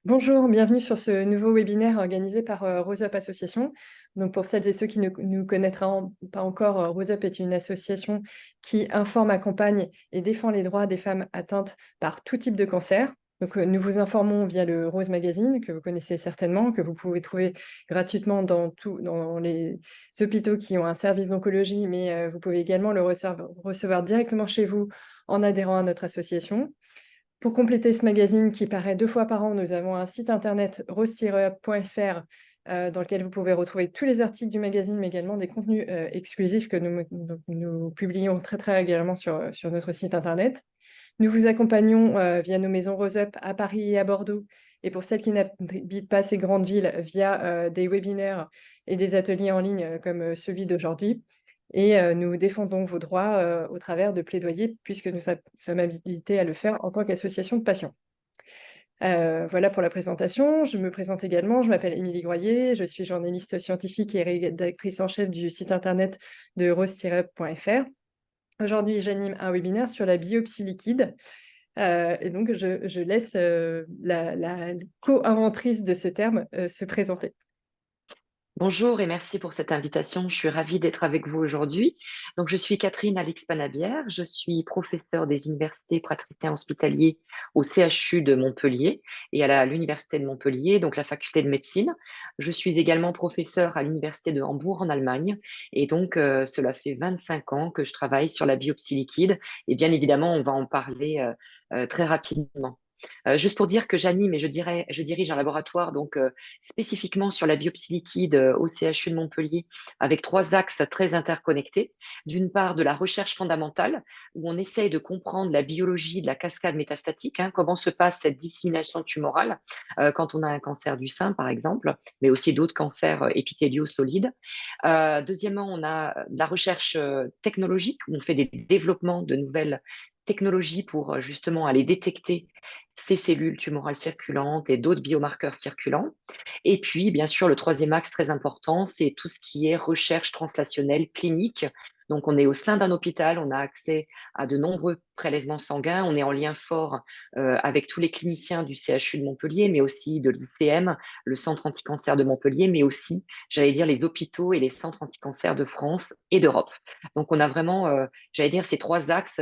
Bonjour, bienvenue sur ce nouveau webinaire organisé par RoseUp Association. Donc pour celles et ceux qui ne nous connaîtront pas encore, RoseUp est une association qui informe, accompagne et défend les droits des femmes atteintes par tout type de cancer. Donc nous vous informons via le Rose Magazine, que vous connaissez certainement, que vous pouvez trouver gratuitement dans les hôpitaux qui ont un service d'oncologie, mais vous pouvez également le recevoir directement chez vous en adhérant à notre association. Pour compléter ce magazine qui paraît 2 fois par an, nous avons un site internet rose-up.fr dans lequel vous pouvez retrouver tous les articles du magazine, mais également des contenus exclusifs que nous publions très régulièrement sur notre site internet. Nous vous accompagnons via nos maisons Rose-Up à Paris et à Bordeaux, et pour celles qui n'habitent pas ces grandes villes, via des webinaires et des ateliers en ligne comme celui d'aujourd'hui. Et nous défendons vos droits au travers de plaidoyers, puisque nous sommes habilités à le faire en tant qu'association de patients. Voilà pour la présentation. Je me présente également, je m'appelle Émilie Groyer, je suis journaliste scientifique et rédactrice en chef du site internet de rose-up.fr. Aujourd'hui, j'anime un webinaire sur la biopsie liquide. Et donc, je laisse la co-inventrice de ce terme se présenter. Bonjour et merci pour cette invitation. Je suis ravie d'être avec vous aujourd'hui. Donc, je suis Catherine Alix-Panabière. Je suis professeure des universités praticiens hospitaliers au CHU de Montpellier et à l'Université de Montpellier, donc la faculté de médecine. Je suis également professeure à l'Université de Hambourg en Allemagne. Et donc, cela fait 25 ans que je travaille sur la biopsie liquide. Et bien évidemment, on va en parler très rapidement. Juste pour dire que j'anime et je dirige un laboratoire spécifiquement sur la biopsie liquide au CHU de Montpellier avec 3 axes très interconnectés. D'une part, de la recherche fondamentale où on essaye de comprendre la biologie de la cascade métastatique, comment se passe cette dissémination tumorale quand on a un cancer du sein, par exemple, mais aussi d'autres cancers épithéliaux solides. Deuxièmement, on a de la recherche technologique où on fait des développements de nouvelles technologies pour justement aller détecter ces cellules tumorales circulantes et d'autres biomarqueurs circulants. Et puis, bien sûr, le troisième axe très important, c'est tout ce qui est recherche translationnelle clinique. Donc, on est au sein d'un hôpital, on a accès à de nombreux prélèvements sanguins, on est en lien fort avec tous les cliniciens du CHU de Montpellier, mais aussi de l'ICM, le Centre anticancer de Montpellier, mais aussi, j'allais dire, les hôpitaux et les centres anticancer de France et d'Europe. Donc, on a vraiment, j'allais dire, ces 3 axes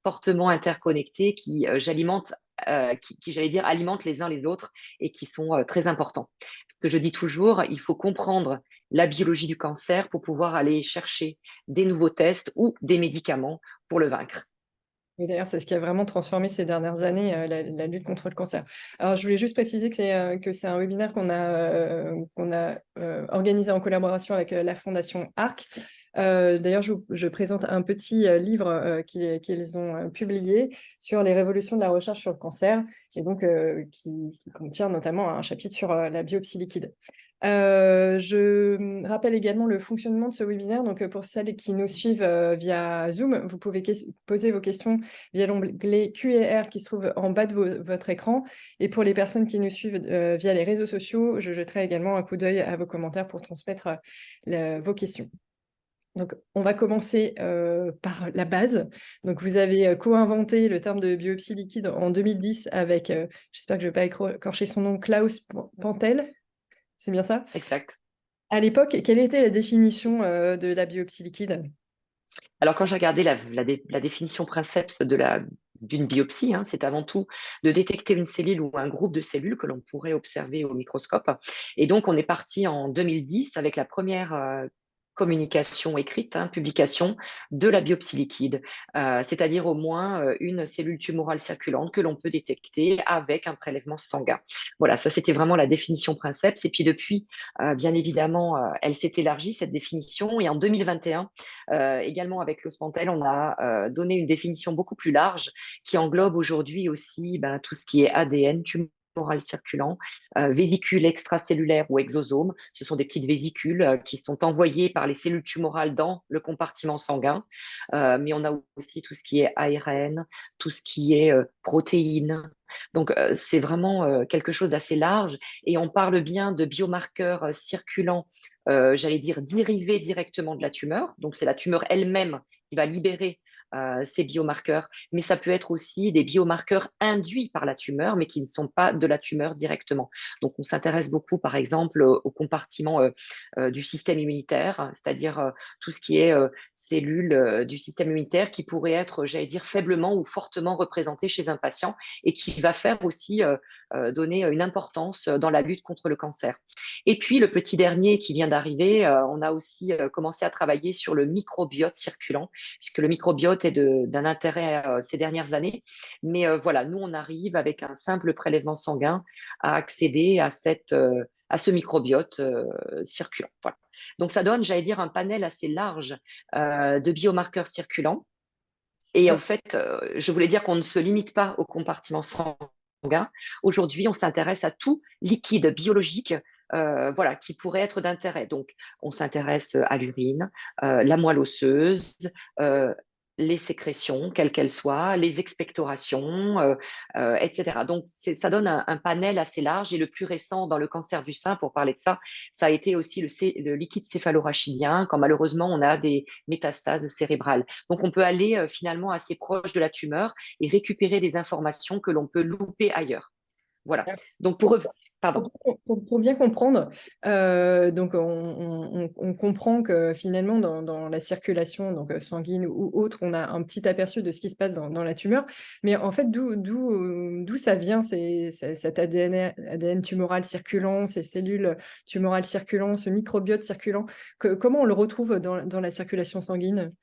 fortement interconnectés qui, j'allais dire, alimentent les uns les autres et qui sont très importants. Parce que je dis toujours, il faut comprendre la biologie du cancer pour pouvoir aller chercher des nouveaux tests ou des médicaments pour le vaincre. Et d'ailleurs, c'est ce qui a vraiment transformé ces dernières années, la lutte contre le cancer. Alors, je voulais juste préciser que c'est un webinaire qu'on a organisé en collaboration avec la Fondation ARC. D'ailleurs, je présente un petit livre qu'ils ont publié sur les révolutions de la recherche sur le cancer, et donc qui contient notamment un chapitre sur la biopsie liquide. Je rappelle également le fonctionnement de ce webinaire. Donc, pour celles qui nous suivent via Zoom, vous pouvez poser vos questions via l'onglet Q&R qui se trouve en bas de votre écran. Et pour les personnes qui nous suivent via les réseaux sociaux, je jetterai également un coup d'œil à vos commentaires pour transmettre vos questions. Donc, on va commencer par la base. Donc, vous avez co-inventé le terme de biopsie liquide en 2010 avec, j'espère que je ne vais pas écorcher son nom, Klaus Pantel. C'est bien ça? Exact. À l'époque, quelle était la définition de la biopsie liquide? Alors, quand j'ai regardé la définition princeps d'une biopsie, c'est avant tout de détecter une cellule ou un groupe de cellules que l'on pourrait observer au microscope. Et donc, on est parti en 2010 avec la première communication écrite, publication de la biopsie liquide, c'est-à-dire au moins une cellule tumorale circulante que l'on peut détecter avec un prélèvement sanguin. Voilà, ça c'était vraiment la définition princeps. Et puis depuis, bien évidemment, elle s'est élargie, cette définition. Et en 2021, également avec l'Ospantel, on a donné une définition beaucoup plus large qui englobe aujourd'hui aussi tout ce qui est ADN, tumoral circulant, vésicules extracellulaires ou exosomes. Ce sont des petites vésicules qui sont envoyées par les cellules tumorales dans le compartiment sanguin. Mais on a aussi tout ce qui est ARN, tout ce qui est protéines. Donc, c'est vraiment quelque chose d'assez large. Et on parle bien de biomarqueurs circulants, j'allais dire dérivés directement de la tumeur. Donc, c'est la tumeur elle-même va libérer ces biomarqueurs, mais ça peut être aussi des biomarqueurs induits par la tumeur, mais qui ne sont pas de la tumeur directement. Donc, on s'intéresse beaucoup, par exemple, au compartiment du système immunitaire, c'est-à-dire tout ce qui est cellules du système immunitaire qui pourraient être, j'allais dire, faiblement ou fortement représentées chez un patient et qui va faire aussi donner une importance dans la lutte contre le cancer. Et puis, le petit dernier qui vient d'arriver, on a aussi commencé à travailler sur le microbiote circulant, puisque le microbiote est d'un intérêt ces dernières années. Mais voilà, nous, on arrive avec un simple prélèvement sanguin à accéder à ce microbiote circulant. Voilà. Donc, ça donne, j'allais dire, un panel assez large de biomarqueurs circulants. Et en fait, je voulais dire qu'on ne se limite pas au compartiment sanguin. Aujourd'hui, on s'intéresse à tout liquide biologique voilà, qui pourrait être d'intérêt. Donc, on s'intéresse à l'urine, la moelle osseuse, les sécrétions, quelles qu'elles soient, les expectorations, etc. Donc, ça donne un panel assez large. Et le plus récent dans le cancer du sein, pour parler de ça, ça a été aussi le liquide céphalorachidien, quand malheureusement on a des métastases cérébrales. Donc, on peut aller finalement assez proche de la tumeur et récupérer des informations que l'on peut louper ailleurs. Voilà. Donc, pardon. Pour bien comprendre, donc on comprend que finalement dans la circulation donc sanguine ou autre, on a un petit aperçu de ce qui se passe dans la tumeur. Mais en fait, d'où ça vient cet ADN tumoral circulant, ces cellules tumorales circulant, ce microbiote circulant, comment on le retrouve dans la circulation sanguine?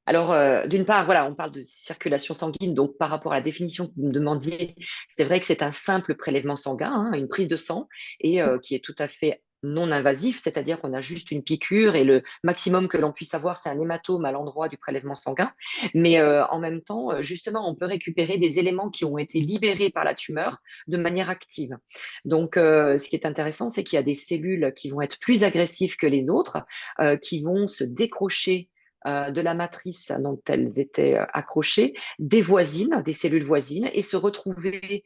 Alors, d'une part, voilà, on parle de circulation sanguine, donc par rapport à la définition que vous me demandiez, c'est vrai que c'est un simple prélèvement sanguin, hein, une prise de sang, et qui est tout à fait non invasif, c'est-à-dire qu'on a juste une piqûre et le maximum que l'on puisse avoir, c'est un hématome à l'endroit du prélèvement sanguin. Mais en même temps, justement, on peut récupérer des éléments qui ont été libérés par la tumeur de manière active. Donc, ce qui est intéressant, c'est qu'il y a des cellules qui vont être plus agressives que les autres, qui vont se décrocher de la matrice dont elles étaient accrochées, des voisines, des cellules voisines, et se retrouver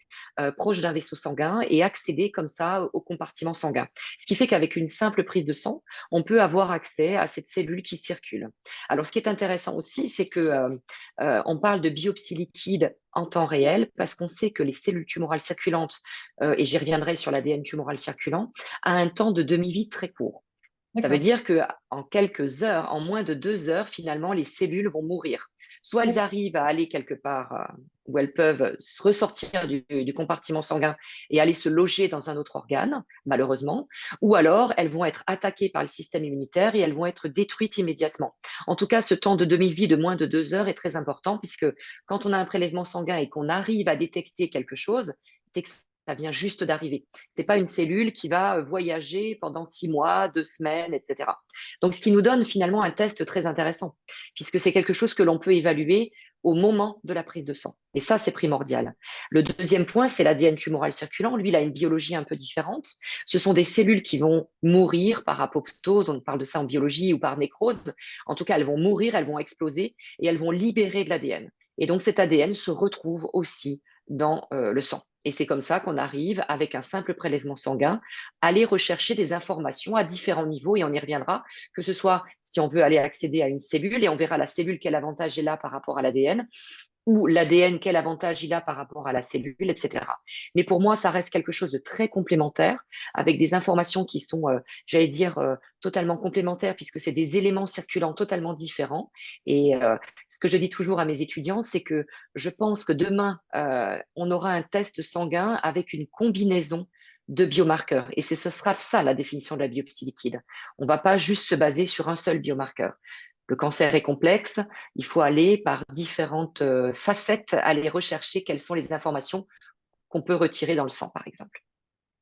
proche d'un vaisseau sanguin et accéder comme ça au compartiment sanguin. Ce qui fait qu'avec une simple prise de sang, on peut avoir accès à cette cellule qui circule. Alors, ce qui est intéressant aussi, c'est que on parle de biopsie liquide en temps réel parce qu'on sait que les cellules tumorales circulantes, et j'y reviendrai sur l'ADN tumoral circulant, a un temps de demi-vie très court. Ça veut D'accord. dire qu'en quelques heures, en moins de 2 heures, finalement, les cellules vont mourir. Soit elles arrivent à aller quelque part où elles peuvent se ressortir du compartiment sanguin et aller se loger dans un autre organe, malheureusement, ou alors elles vont être attaquées par le système immunitaire et elles vont être détruites immédiatement. En tout cas, ce temps de demi-vie de moins de 2 heures est très important puisque quand on a un prélèvement sanguin et qu'on arrive à détecter quelque chose, c'est que ça vient juste d'arriver. Ce n'est pas une cellule qui va voyager pendant 6 mois, 2 semaines, etc. Donc, ce qui nous donne finalement un test très intéressant, puisque c'est quelque chose que l'on peut évaluer au moment de la prise de sang. Et ça, c'est primordial. Le deuxième point, c'est l'ADN tumoral circulant. Lui, il a une biologie un peu différente. Ce sont des cellules qui vont mourir par apoptose, on parle de ça en biologie, ou par nécrose. En tout cas, elles vont mourir, elles vont exploser et elles vont libérer de l'ADN. Et donc, cet ADN se retrouve aussi dans le sang. Et c'est comme ça qu'on arrive, avec un simple prélèvement sanguin, à aller rechercher des informations à différents niveaux, et on y reviendra, que ce soit si on veut aller accéder à une cellule, et on verra la cellule, quel avantage elle a par rapport à l'ADN, ou l'ADN, quel avantage il a par rapport à la cellule, etc. Mais pour moi, ça reste quelque chose de très complémentaire, avec des informations qui sont, j'allais dire, totalement complémentaires, puisque c'est des éléments circulants totalement différents. Et ce que je dis toujours à mes étudiants, c'est que je pense que demain, on aura un test sanguin avec une combinaison de biomarqueurs. Et ce sera ça la définition de la biopsie liquide. On ne va pas juste se baser sur un seul biomarqueur. Le cancer est complexe, il faut aller par différentes facettes, aller rechercher quelles sont les informations qu'on peut retirer dans le sang, par exemple.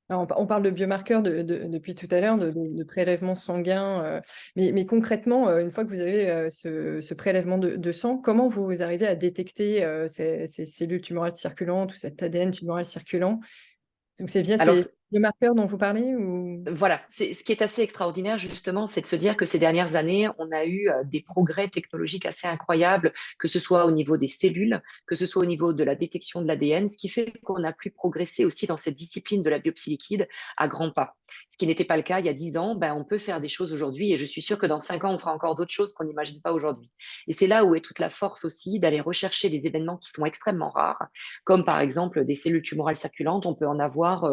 Alors, on parle de biomarqueurs depuis tout à l'heure, de prélèvements sanguins, mais concrètement, une fois que vous avez ce prélèvement de sang, comment vous arrivez à détecter ces cellules tumorales circulantes ou cet ADN tumoral circulant? Donc, c'est via Alors, ces Le marqueur dont vous parlez ou... Voilà, c'est ce qui est assez extraordinaire justement, c'est de se dire que ces dernières années, on a eu des progrès technologiques assez incroyables, que ce soit au niveau des cellules, que ce soit au niveau de la détection de l'ADN, ce qui fait qu'on a pu progresser aussi dans cette discipline de la biopsie liquide à grands pas. Ce qui n'était pas le cas il y a 10 ans, ben, on peut faire des choses aujourd'hui et je suis sûre que dans 5 ans, on fera encore d'autres choses qu'on n'imagine pas aujourd'hui. Et c'est là où est toute la force aussi d'aller rechercher des événements qui sont extrêmement rares, comme par exemple des cellules tumorales circulantes, on peut en avoir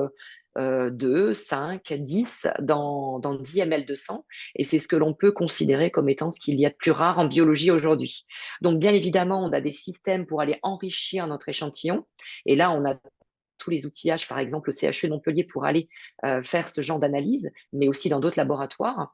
2, 5, 10 dans 10 ml de sang. Et c'est ce que l'on peut considérer comme étant ce qu'il y a de plus rare en biologie aujourd'hui. Donc, bien évidemment, on a des systèmes pour aller enrichir notre échantillon. Et là, on a tous les outillages, par exemple au CHU de Montpellier, pour aller faire ce genre d'analyse, mais aussi dans d'autres laboratoires,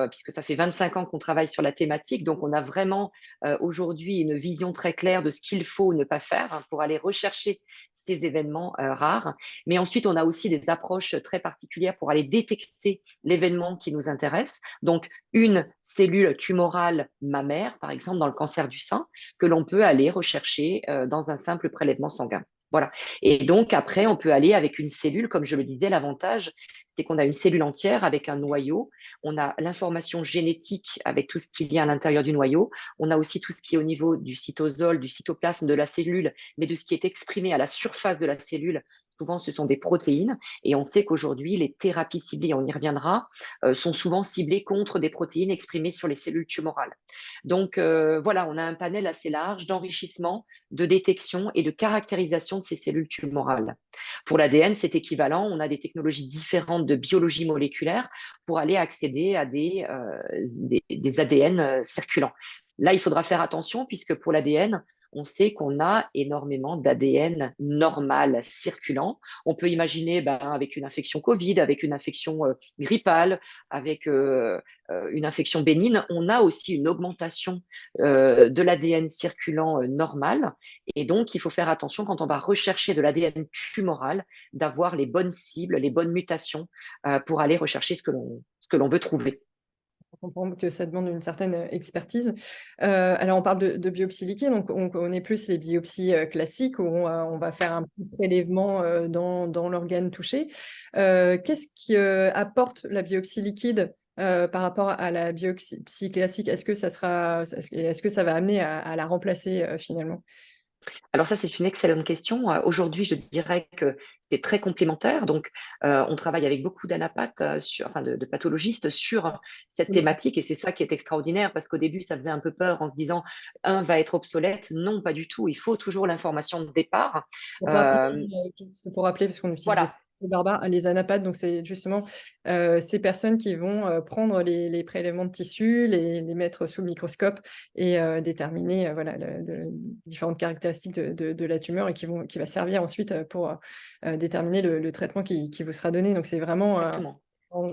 puisque ça fait 25 ans qu'on travaille sur la thématique. Donc, on a vraiment aujourd'hui une vision très claire de ce qu'il faut ne pas faire pour aller rechercher ces événements rares. Mais ensuite, on a aussi des approches très particulières pour aller détecter l'événement qui nous intéresse. Donc, une cellule tumorale mammaire, par exemple, dans le cancer du sein, que l'on peut aller rechercher dans un simple prélèvement sanguin. Voilà. Et donc, après, on peut aller avec une cellule, comme je le disais, l'avantage, c'est qu'on a une cellule entière avec un noyau. On a l'information génétique avec tout ce qu'il y a à l'intérieur du noyau. On a aussi tout ce qui est au niveau du cytosol, du cytoplasme de la cellule, mais de ce qui est exprimé à la surface de la cellule. Souvent, ce sont des protéines. Et on sait qu'aujourd'hui, les thérapies ciblées, on y reviendra, sont souvent ciblées contre des protéines exprimées sur les cellules tumorales. Donc, voilà, on a un panel assez large d'enrichissement, de détection et de caractérisation de ces cellules tumorales. Pour l'ADN, c'est équivalent. On a des technologies différentes de biologie moléculaire pour aller accéder à des ADN circulants. Là, il faudra faire attention puisque pour l'ADN, on sait qu'on a énormément d'ADN normal circulant. On peut imaginer avec une infection Covid, avec une infection grippale, avec une infection bénigne, on a aussi une augmentation de l'ADN circulant normal. Et donc, il faut faire attention quand on va rechercher de l'ADN tumoral, d'avoir les bonnes cibles, les bonnes mutations pour aller rechercher ce que l'on veut trouver. On comprend que ça demande une certaine expertise. Alors, on parle de biopsie liquide, donc on connaît plus les biopsies classiques où on va faire un petit prélèvement dans l'organe touché. Qu'est-ce qui apporte la biopsie liquide par rapport à la biopsie classique? Est-ce que est-ce que ça va amener à la remplacer finalement? Alors ça, c'est une excellente question. Aujourd'hui, je dirais que c'est très complémentaire. Donc, on travaille avec beaucoup d'anapathes, enfin de pathologistes sur cette thématique. Et c'est ça qui est extraordinaire parce qu'au début, ça faisait un peu peur en se disant, un va être obsolète. Non, pas du tout. Il faut toujours l'information de départ. Pour rappeler, Euh, pour rappeler, parce qu'on utilise des voilà, mots barbares, les anapathes, donc c'est justement ces personnes qui vont prendre les prélèvements de tissus, les mettre sous le microscope et déterminer voilà, différentes caractéristiques de la tumeur et qui va servir ensuite pour déterminer le traitement qui vous sera donné. Donc c'est vraiment exactement.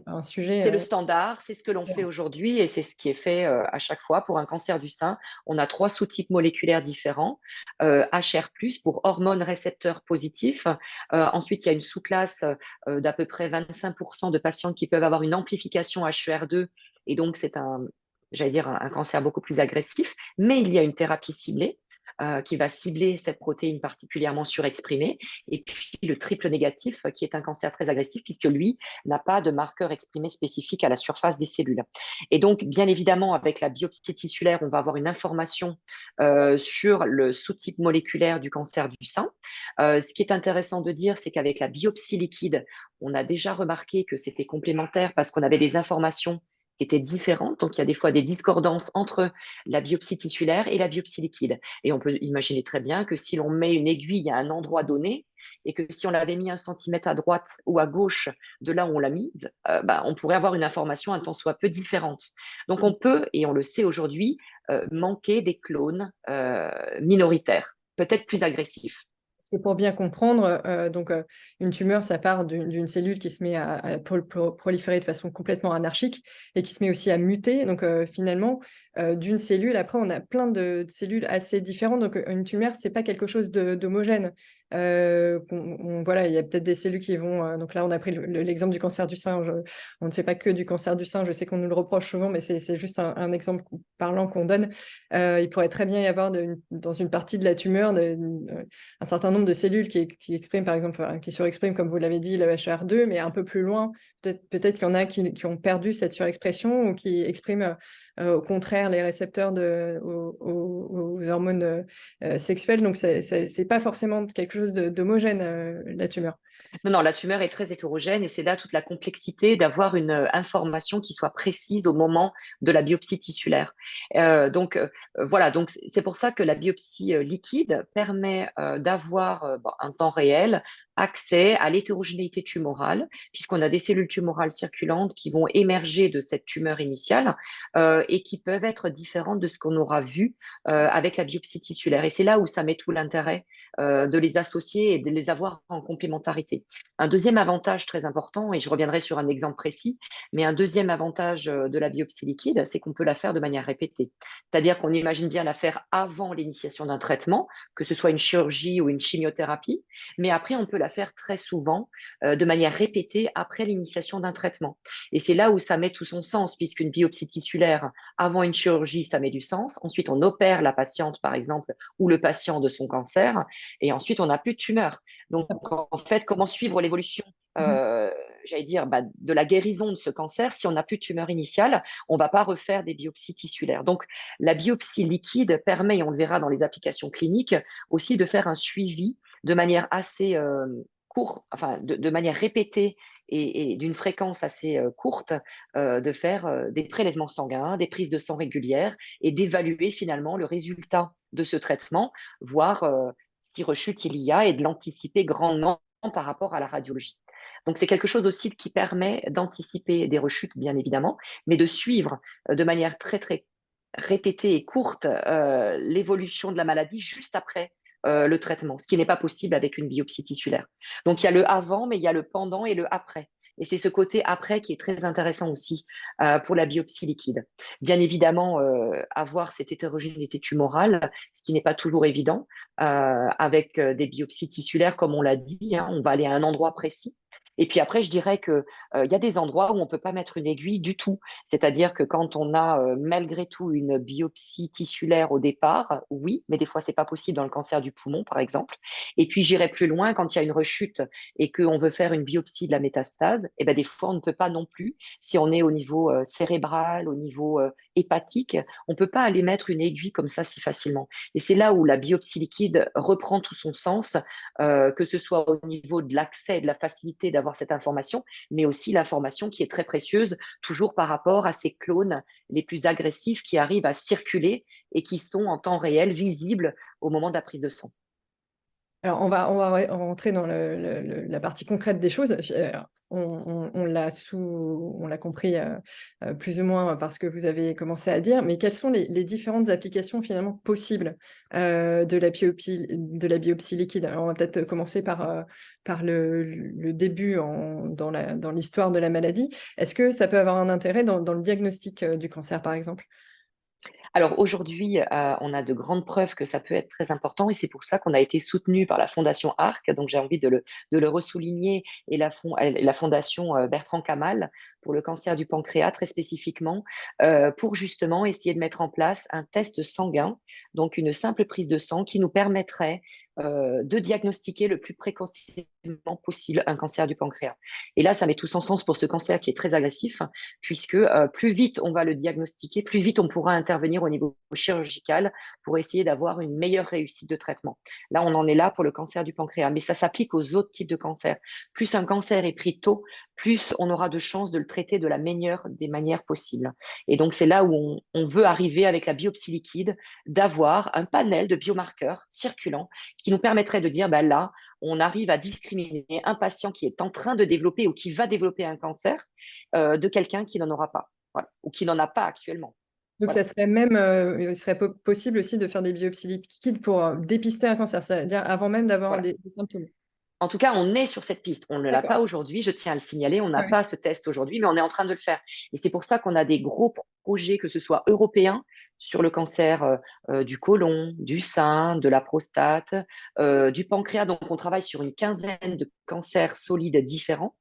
un sujet. C'est le standard, c'est ce que l'on fait aujourd'hui et c'est ce qui est fait à chaque fois. Pour un cancer du sein, on a 3 sous-types moléculaires différents. HR+, pour hormones récepteurs positifs. Ensuite, il y a une sous-classe d'à peu près 25% de patients qui peuvent avoir une amplification HER2 et donc c'est j'allais dire, un cancer beaucoup plus agressif. Mais il y a une thérapie ciblée qui va cibler cette protéine particulièrement surexprimée. Et puis le triple négatif, qui est un cancer très agressif, puisque lui n'a pas de marqueur exprimé spécifique à la surface des cellules. Et donc, bien évidemment, avec la biopsie tissulaire, on va avoir une information sur le sous-type moléculaire du cancer du sein. Ce qui est intéressant de dire, c'est qu'avec la biopsie liquide, on a déjà remarqué que c'était complémentaire parce qu'on avait des informations qui étaient différentes. Donc, il y a des fois des discordances entre la biopsie tissulaire et la biopsie liquide. Et on peut imaginer très bien que si l'on met une aiguille à un endroit donné et que si on l'avait mis 1 centimètre à droite ou à gauche de là où on l'a mise, on pourrait avoir une information un tant soit peu différente. Donc, on peut, et on le sait aujourd'hui, manquer des clones minoritaires, peut-être plus agressifs. Parce que pour bien comprendre, une tumeur, ça part d'une cellule qui se met à proliférer de façon complètement anarchique et qui se met aussi à muter. Donc, finalement, d'une cellule. Après, on a plein de cellules assez différentes. Donc, une tumeur, c'est pas quelque chose d'homogène. Voilà, il y a peut-être des cellules qui vont... donc là, on a pris l'exemple du cancer du sein. On ne fait pas que du cancer du sein. Je sais qu'on nous le reproche souvent, mais c'est juste un exemple parlant qu'on donne. Il pourrait très bien y avoir dans une partie de la tumeur un certain nombre de cellules qui expriment, par exemple, qui surexpriment, comme vous l'avez dit, le HR2, mais un peu plus loin, peut-être qu'il y en a qui ont perdu cette surexpression ou qui expriment au contraire les récepteurs aux hormones sexuelles. Donc, c'est pas forcément quelque chose d'homogène, la tumeur. Non, non, la tumeur est très hétérogène et c'est là toute la complexité d'avoir une information qui soit précise au moment de la biopsie tissulaire. Voilà, donc c'est pour ça que la biopsie liquide permet d'avoir en temps réel accès à l'hétérogénéité tumorale, puisqu'on a des cellules tumorales circulantes qui vont émerger de cette tumeur initiale et qui peuvent être différentes de ce qu'on aura vu avec la biopsie tissulaire. Et c'est là où ça met tout l'intérêt de les associer et de les avoir en complémentarité. Un deuxième avantage très important, et je reviendrai sur un exemple précis, mais un deuxième avantage de la biopsie liquide, c'est qu'on peut la faire de manière répétée. C'est-à-dire qu'on imagine bien la faire avant l'initiation d'un traitement, que ce soit une chirurgie ou une chimiothérapie, mais après, on peut la faire très souvent de manière répétée après l'initiation d'un traitement. Et c'est là où ça met tout son sens, puisqu'une biopsie tissulaire avant une chirurgie, ça met du sens. Ensuite, on opère la patiente, par exemple, ou le patient de son cancer, et ensuite, on n'a plus de tumeur. Donc, en fait, comment suivre l'évolution, Mhm. j'allais dire, de la guérison de ce cancer si on n'a plus de tumeur initiale? On ne va pas refaire des biopsies tissulaires. Donc, la biopsie liquide permet, et on le verra dans les applications cliniques, aussi de faire un suivi de manière assez courte, enfin, de manière répétée et d'une fréquence assez courte, de faire des prélèvements sanguins, des prises de sang régulières et d'évaluer finalement le résultat de ce traitement, voir si rechute il y a et de l'anticiper grandement par rapport à la radiologie. Donc, c'est quelque chose aussi qui permet d'anticiper des rechutes, bien évidemment, mais de suivre de manière très, très répétée et courte l'évolution de la maladie juste après le traitement, ce qui n'est pas possible avec une biopsie tissulaire. Donc, il y a le avant, mais il y a le pendant et le après. Et c'est ce côté après qui est très intéressant aussi pour la biopsie liquide. Bien évidemment, avoir cette hétérogénéité tumorale, ce qui n'est pas toujours évident, avec des biopsies tissulaires, comme on l'a dit, hein, on va aller à un endroit précis. Et puis après, je dirais qu'il y a des endroits où on ne peut pas mettre une aiguille du tout. C'est-à-dire que quand on a malgré tout une biopsie tissulaire au départ, oui, mais des fois, ce n'est pas possible dans le cancer du poumon, par exemple. Et puis, j'irai plus loin, quand il y a une rechute et qu'on veut faire une biopsie de la métastase, et ben, des fois, on ne peut pas non plus. Si on est au niveau cérébral, au niveau hépatique, on ne peut pas aller mettre une aiguille comme ça si facilement. Et c'est là où la biopsie liquide reprend tout son sens, que ce soit au niveau de l'accès, de la facilité d'avoir cette information, mais aussi l'information qui est très précieuse, toujours par rapport à ces clones les plus agressifs qui arrivent à circuler et qui sont en temps réel visibles au moment de la prise de sang. Alors, on va rentrer dans la partie concrète des choses. On l'a compris plus ou moins par ce que vous avez commencé à dire, mais quelles sont les différentes applications finalement possibles de la biopsie liquide? Alors, on va peut-être commencer par le début dans l'histoire de la maladie. Est-ce que ça peut avoir un intérêt dans le diagnostic du cancer, par exemple? Alors aujourd'hui, on a de grandes preuves que ça peut être très important et c'est pour ça qu'on a été soutenu par la Fondation ARC. Donc j'ai envie de le ressouligner et la Fondation Bertrand Kamal pour le cancer du pancréas très spécifiquement pour justement essayer de mettre en place un test sanguin, donc une simple prise de sang qui nous permettrait de diagnostiquer le plus précocement possible un cancer du pancréas. Et là, ça met tout son sens pour ce cancer qui est très agressif, puisque plus vite on va le diagnostiquer, plus vite on pourra intervenir au niveau chirurgical pour essayer d'avoir une meilleure réussite de traitement. Là, on en est là pour le cancer du pancréas, mais ça s'applique aux autres types de cancers. Plus un cancer est pris tôt, plus on aura de chances de le traiter de la meilleure des manières possibles. Et donc, c'est là où on veut arriver avec la biopsie liquide, d'avoir un panel de biomarqueurs circulants qui nous permettrait de dire, là, on arrive à discriminer un patient qui est en train de développer ou qui va développer un cancer de quelqu'un qui n'en aura pas, voilà, ou qui n'en a pas actuellement. Donc, Voilà. ça serait il serait possible aussi de faire des biopsies liquides pour dépister un cancer, c'est-à-dire avant même d'avoir Voilà. des symptômes. En tout cas, on est sur cette piste. On ne l'a D'accord. pas aujourd'hui, je tiens à le signaler, on n'a Ouais. pas ce test aujourd'hui, mais on est en train de le faire. Et c'est pour ça qu'on a des gros projets, que ce soit européens, sur le cancer du côlon, du sein, de la prostate, du pancréas. Donc, on travaille sur une quinzaine de cancers solides différents.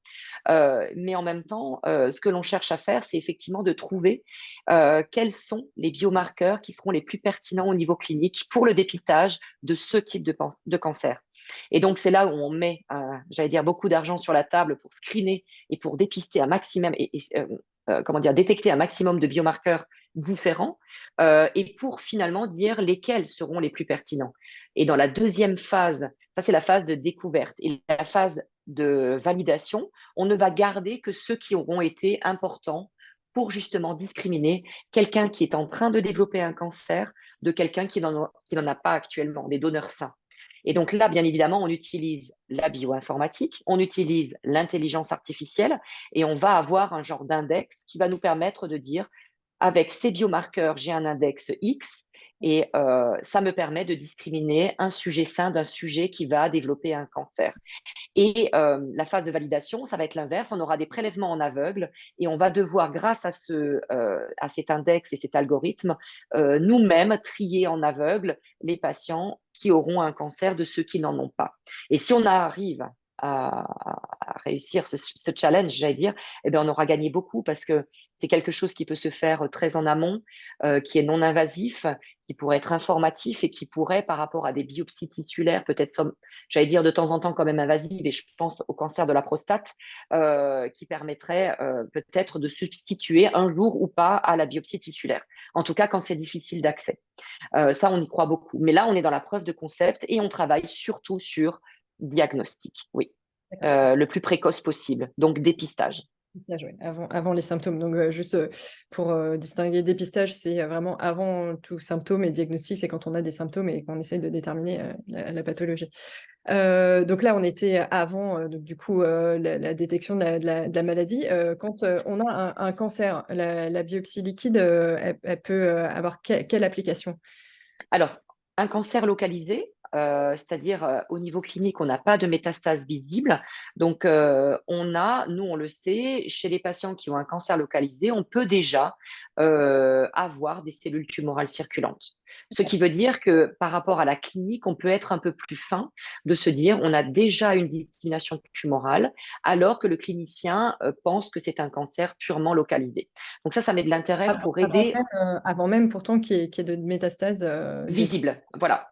Mais en même temps, ce que l'on cherche à faire, c'est effectivement de trouver quels sont les biomarqueurs qui seront les plus pertinents au niveau clinique pour le dépistage de ce type de cancer. Et donc, c'est là où on met, j'allais dire, beaucoup d'argent sur la table pour screener et pour dépister un maximum comment dire, détecter un maximum de biomarqueurs différents et pour finalement dire lesquels seront les plus pertinents. Et dans la deuxième phase, ça c'est la phase de découverte. Et la phase de validation, on ne va garder que ceux qui auront été importants pour justement discriminer quelqu'un qui est en train de développer un cancer de quelqu'un qui n'en a pas actuellement, des donneurs sains. Et donc là, bien évidemment, on utilise la bioinformatique, on utilise l'intelligence artificielle et on va avoir un genre d'index qui va nous permettre de dire, avec ces biomarqueurs, j'ai un index X et ça me permet de discriminer un sujet sain d'un sujet qui va développer un cancer. Et la phase de validation, ça va être l'inverse. On aura des prélèvements en aveugle et on va devoir, grâce à cet index et cet algorithme, nous-mêmes trier en aveugle les patients qui auront un cancer de ceux qui n'en ont pas. Et si on arrive à réussir ce challenge, j'allais dire, eh bien, on aura gagné beaucoup parce que c'est quelque chose qui peut se faire très en amont, qui est non invasif, qui pourrait être informatif et qui pourrait, par rapport à des biopsies tissulaires, peut-être, j'allais dire, de temps en temps quand même invasives, et je pense au cancer de la prostate, qui permettrait peut-être de substituer un jour ou pas à la biopsie tissulaire. En tout cas, quand c'est difficile d'accès. Ça, on y croit beaucoup. Mais là, on est dans la preuve de concept et on travaille surtout sur diagnostic, oui, D'accord. le plus précoce possible, donc dépistage. Dépistage, ouais, avant les symptômes. Donc, juste pour distinguer, dépistage, c'est vraiment avant tout symptôme, et diagnostic, c'est quand on a des symptômes et qu'on essaye de déterminer la pathologie. Donc là, on était avant, donc, du coup, la détection de la maladie. Quand on a un cancer, la biopsie liquide, elle peut avoir quelle application? Alors, un cancer localisé, c'est-à-dire au niveau clinique, on n'a pas de métastase visible. Donc, nous, on le sait, chez les patients qui ont un cancer localisé, on peut déjà avoir des cellules tumorales circulantes. Ce qui veut dire que par rapport à la clinique, on peut être un peu plus fin de se dire on a déjà une dissémination tumorale, alors que le clinicien pense que c'est un cancer purement localisé. Donc ça met de l'intérêt pour aider Avant même pourtant qu'il y ait de métastases visible. Voilà.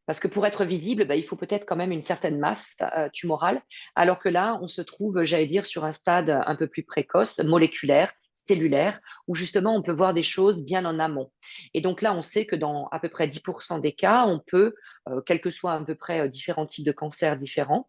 Parce que pour être visible, il faut peut-être quand même une certaine masse tumorale, alors que là, on se trouve, j'allais dire, sur un stade un peu plus précoce, moléculaire, cellulaire, où justement, on peut voir des choses bien en amont. Et donc là, on sait que dans à peu près 10% des cas, on peut, quels que soient à peu près différents types de cancers différents,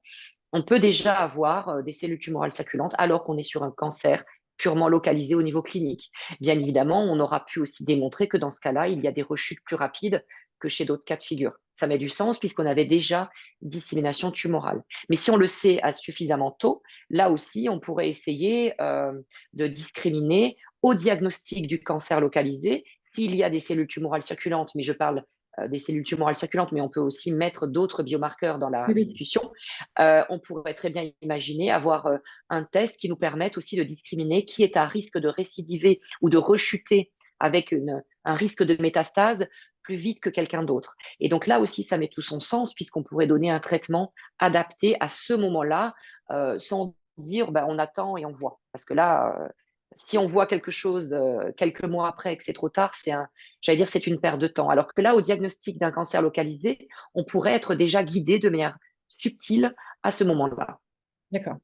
on peut déjà avoir des cellules tumorales circulantes alors qu'on est sur un cancer purement localisé au niveau clinique. Bien évidemment, on aura pu aussi démontrer que dans ce cas-là, il y a des rechutes plus rapides que chez d'autres cas de figure. Ça met du sens puisqu'on avait déjà dissémination tumorale. Mais si on le sait à suffisamment tôt, là aussi, on pourrait essayer de discriminer au diagnostic du cancer localisé s'il y a des cellules tumorales circulantes, mais je parle des cellules tumorales circulantes, mais on peut aussi mettre d'autres biomarqueurs dans la Oui, oui. discussion. On pourrait très bien imaginer avoir un test qui nous permette aussi de discriminer qui est à risque de récidiver ou de rechuter avec un risque de métastase plus vite que quelqu'un d'autre. Et donc là aussi, ça met tout son sens puisqu'on pourrait donner un traitement adapté à ce moment-là sans dire on attend et on voit. Parce que là, si on voit quelque chose quelques mois après et que c'est trop tard, j'allais dire, c'est une perte de temps. Alors que là, au diagnostic d'un cancer localisé, on pourrait être déjà guidé de manière subtile à ce moment-là. D'accord.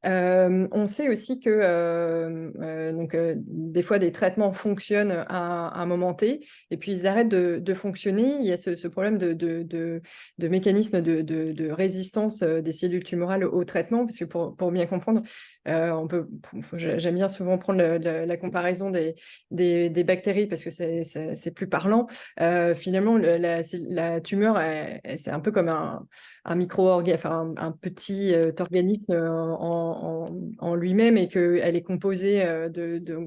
On sait aussi que donc, des fois, des traitements fonctionnent à un moment T, et puis ils arrêtent de fonctionner. Il y a ce problème de mécanisme de résistance des cellules tumorales au traitement, parce que pour bien comprendre, j'aime bien souvent prendre la comparaison des bactéries, parce que c'est plus parlant. Finalement, la tumeur, c'est un peu comme un micro-organisme, enfin un petit organisme en lui-même et qu'elle est composée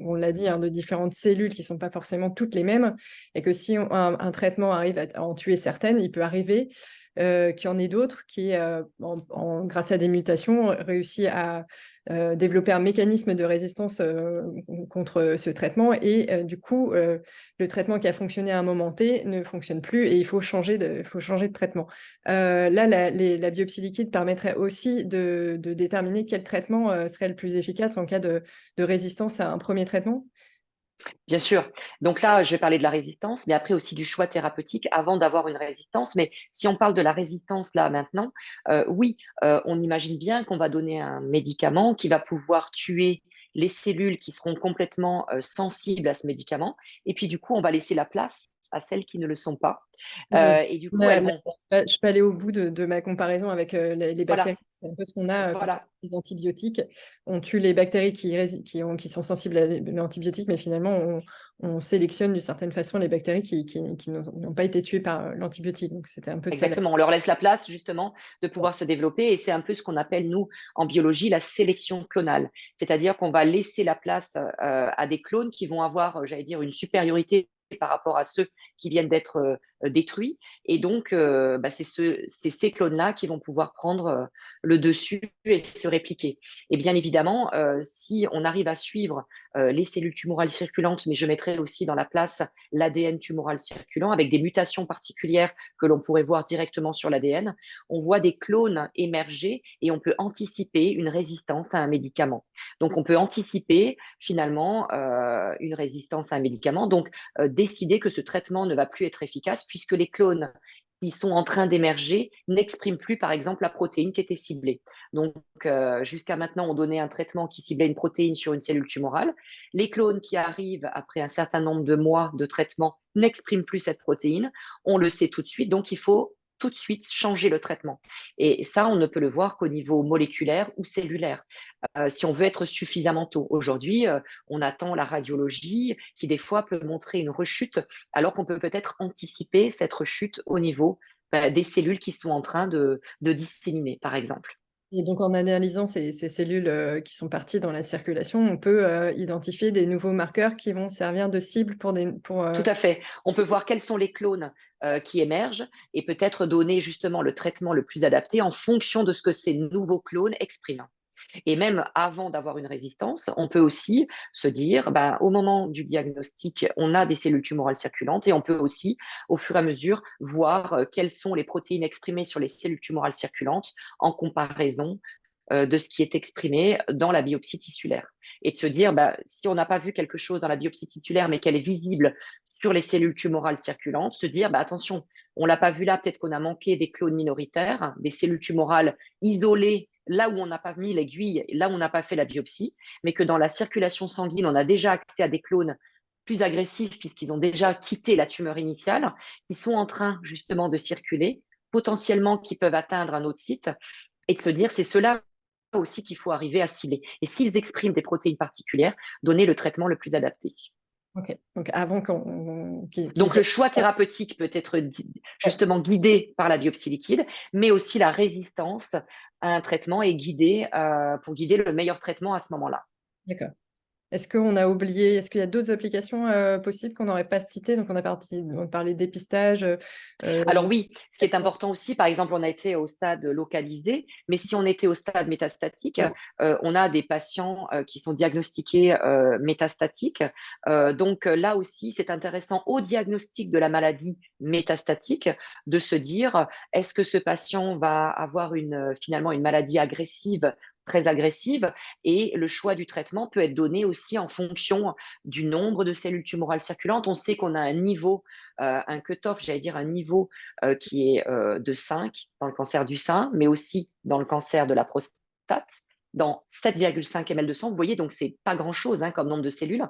on l'a dit, hein, de différentes cellules qui ne sont pas forcément toutes les mêmes, et que si un traitement arrive à en tuer certaines, il peut arriver qu'il y en ait d'autres qui, grâce à des mutations, réussissent à développer un mécanisme de résistance contre ce traitement, et du coup, le traitement qui a fonctionné à un moment T ne fonctionne plus et il faut changer de traitement. Là, la biopsie liquide permettrait aussi de déterminer quel traitement serait le plus efficace en cas de résistance à un premier traitement. Bien sûr. Donc là, je vais parler de la résistance, mais après aussi du choix thérapeutique avant d'avoir une résistance. Mais si on parle de la résistance là maintenant, oui, on imagine bien qu'on va donner un médicament qui va pouvoir tuer les cellules qui seront complètement sensibles à ce médicament. Et puis du coup, on va laisser la place à celles qui ne le sont pas. Et du coup, elles vont… Je peux aller au bout de ma comparaison avec les bactéries. Voilà, C'est un peu ce qu'on a quand on voilà. utilise les antibiotiques. On tue les bactéries qui sont sensibles à l'antibiotique, mais finalement, on sélectionne d'une certaine façon les bactéries qui n'ont pas été tuées par l'antibiotique. Donc, c'était un peu ça. Exactement, on leur laisse la place justement de pouvoir se développer et c'est un peu ce qu'on appelle, nous, en biologie, la sélection clonale. C'est-à-dire qu'on va laisser la place à des clones qui vont avoir, j'allais dire, une supériorité par rapport à ceux qui viennent d'être détruits. Et donc, c'est ces clones-là qui vont pouvoir prendre le dessus et se répliquer. Et bien évidemment, si on arrive à suivre les cellules tumorales circulantes, mais je mettrai aussi dans la place l'ADN tumoral circulant avec des mutations particulières que l'on pourrait voir directement sur l'ADN, on voit des clones émerger et on peut anticiper une résistance à un médicament. Donc, on peut anticiper finalement une résistance à un médicament, donc décider que ce traitement ne va plus être efficace puisque les clones qui sont en train d'émerger n'expriment plus, par exemple, la protéine qui était ciblée. Donc, jusqu'à maintenant, on donnait un traitement qui ciblait une protéine sur une cellule tumorale. Les clones qui arrivent après un certain nombre de mois de traitement n'expriment plus cette protéine. On le sait tout de suite, donc il faut tout de suite changer le traitement. Et ça, on ne peut le voir qu'au niveau moléculaire ou cellulaire. Si on veut être suffisamment tôt. Aujourd'hui, on attend la radiologie qui, des fois, peut montrer une rechute, alors qu'on peut peut-être anticiper cette rechute au niveau des cellules qui sont en train de disséminer, par exemple. Et donc, en analysant ces cellules qui sont parties dans la circulation, on peut identifier des nouveaux marqueurs qui vont servir de cible Tout à fait. On peut voir quels sont les clones qui émergent et peut-être donner justement le traitement le plus adapté en fonction de ce que ces nouveaux clones expriment. Et même avant d'avoir une résistance, on peut aussi se dire, au moment du diagnostic, on a des cellules tumorales circulantes et on peut aussi, au fur et à mesure, voir quelles sont les protéines exprimées sur les cellules tumorales circulantes en comparaison de ce qui est exprimé dans la biopsie tissulaire. Et de se dire, si on n'a pas vu quelque chose dans la biopsie tissulaire, mais qu'elle est visible sur les cellules tumorales circulantes, se dire, attention, on ne l'a pas vu là, peut-être qu'on a manqué des clones minoritaires, des cellules tumorales isolées là où on n'a pas mis l'aiguille, là où on n'a pas fait la biopsie, mais que dans la circulation sanguine, on a déjà accès à des clones plus agressifs puisqu'ils ont déjà quitté la tumeur initiale, qui sont en train justement de circuler, potentiellement qui peuvent atteindre un autre site, et de se dire c'est cela aussi qu'il faut arriver à cibler. Et s'ils expriment des protéines particulières, donner le traitement le plus adapté. Ok, donc avant Donc le choix thérapeutique peut être justement guidé par la biopsie liquide, mais aussi la résistance à un traitement est guidée pour guider le meilleur traitement à ce moment-là. D'accord. Est-ce qu'on a oublié, est-ce qu'il y a d'autres applications possibles qu'on n'aurait pas citées? Donc, on parlait de dépistage. Alors oui, ce qui est important aussi, par exemple, on a été au stade localisé, mais si on était au stade métastatique, on a des patients qui sont diagnostiqués métastatiques. Donc là aussi, c'est intéressant au diagnostic de la maladie métastatique de se dire, est-ce que ce patient va avoir finalement une maladie agressive, très agressive, et le choix du traitement peut être donné aussi en fonction du nombre de cellules tumorales circulantes. On sait qu'on a un niveau, un cut-off, j'allais dire un niveau qui est de 5 dans le cancer du sein, mais aussi dans le cancer de la prostate, dans 7,5 ml de sang. Vous voyez, donc c'est pas grand-chose comme nombre de cellules.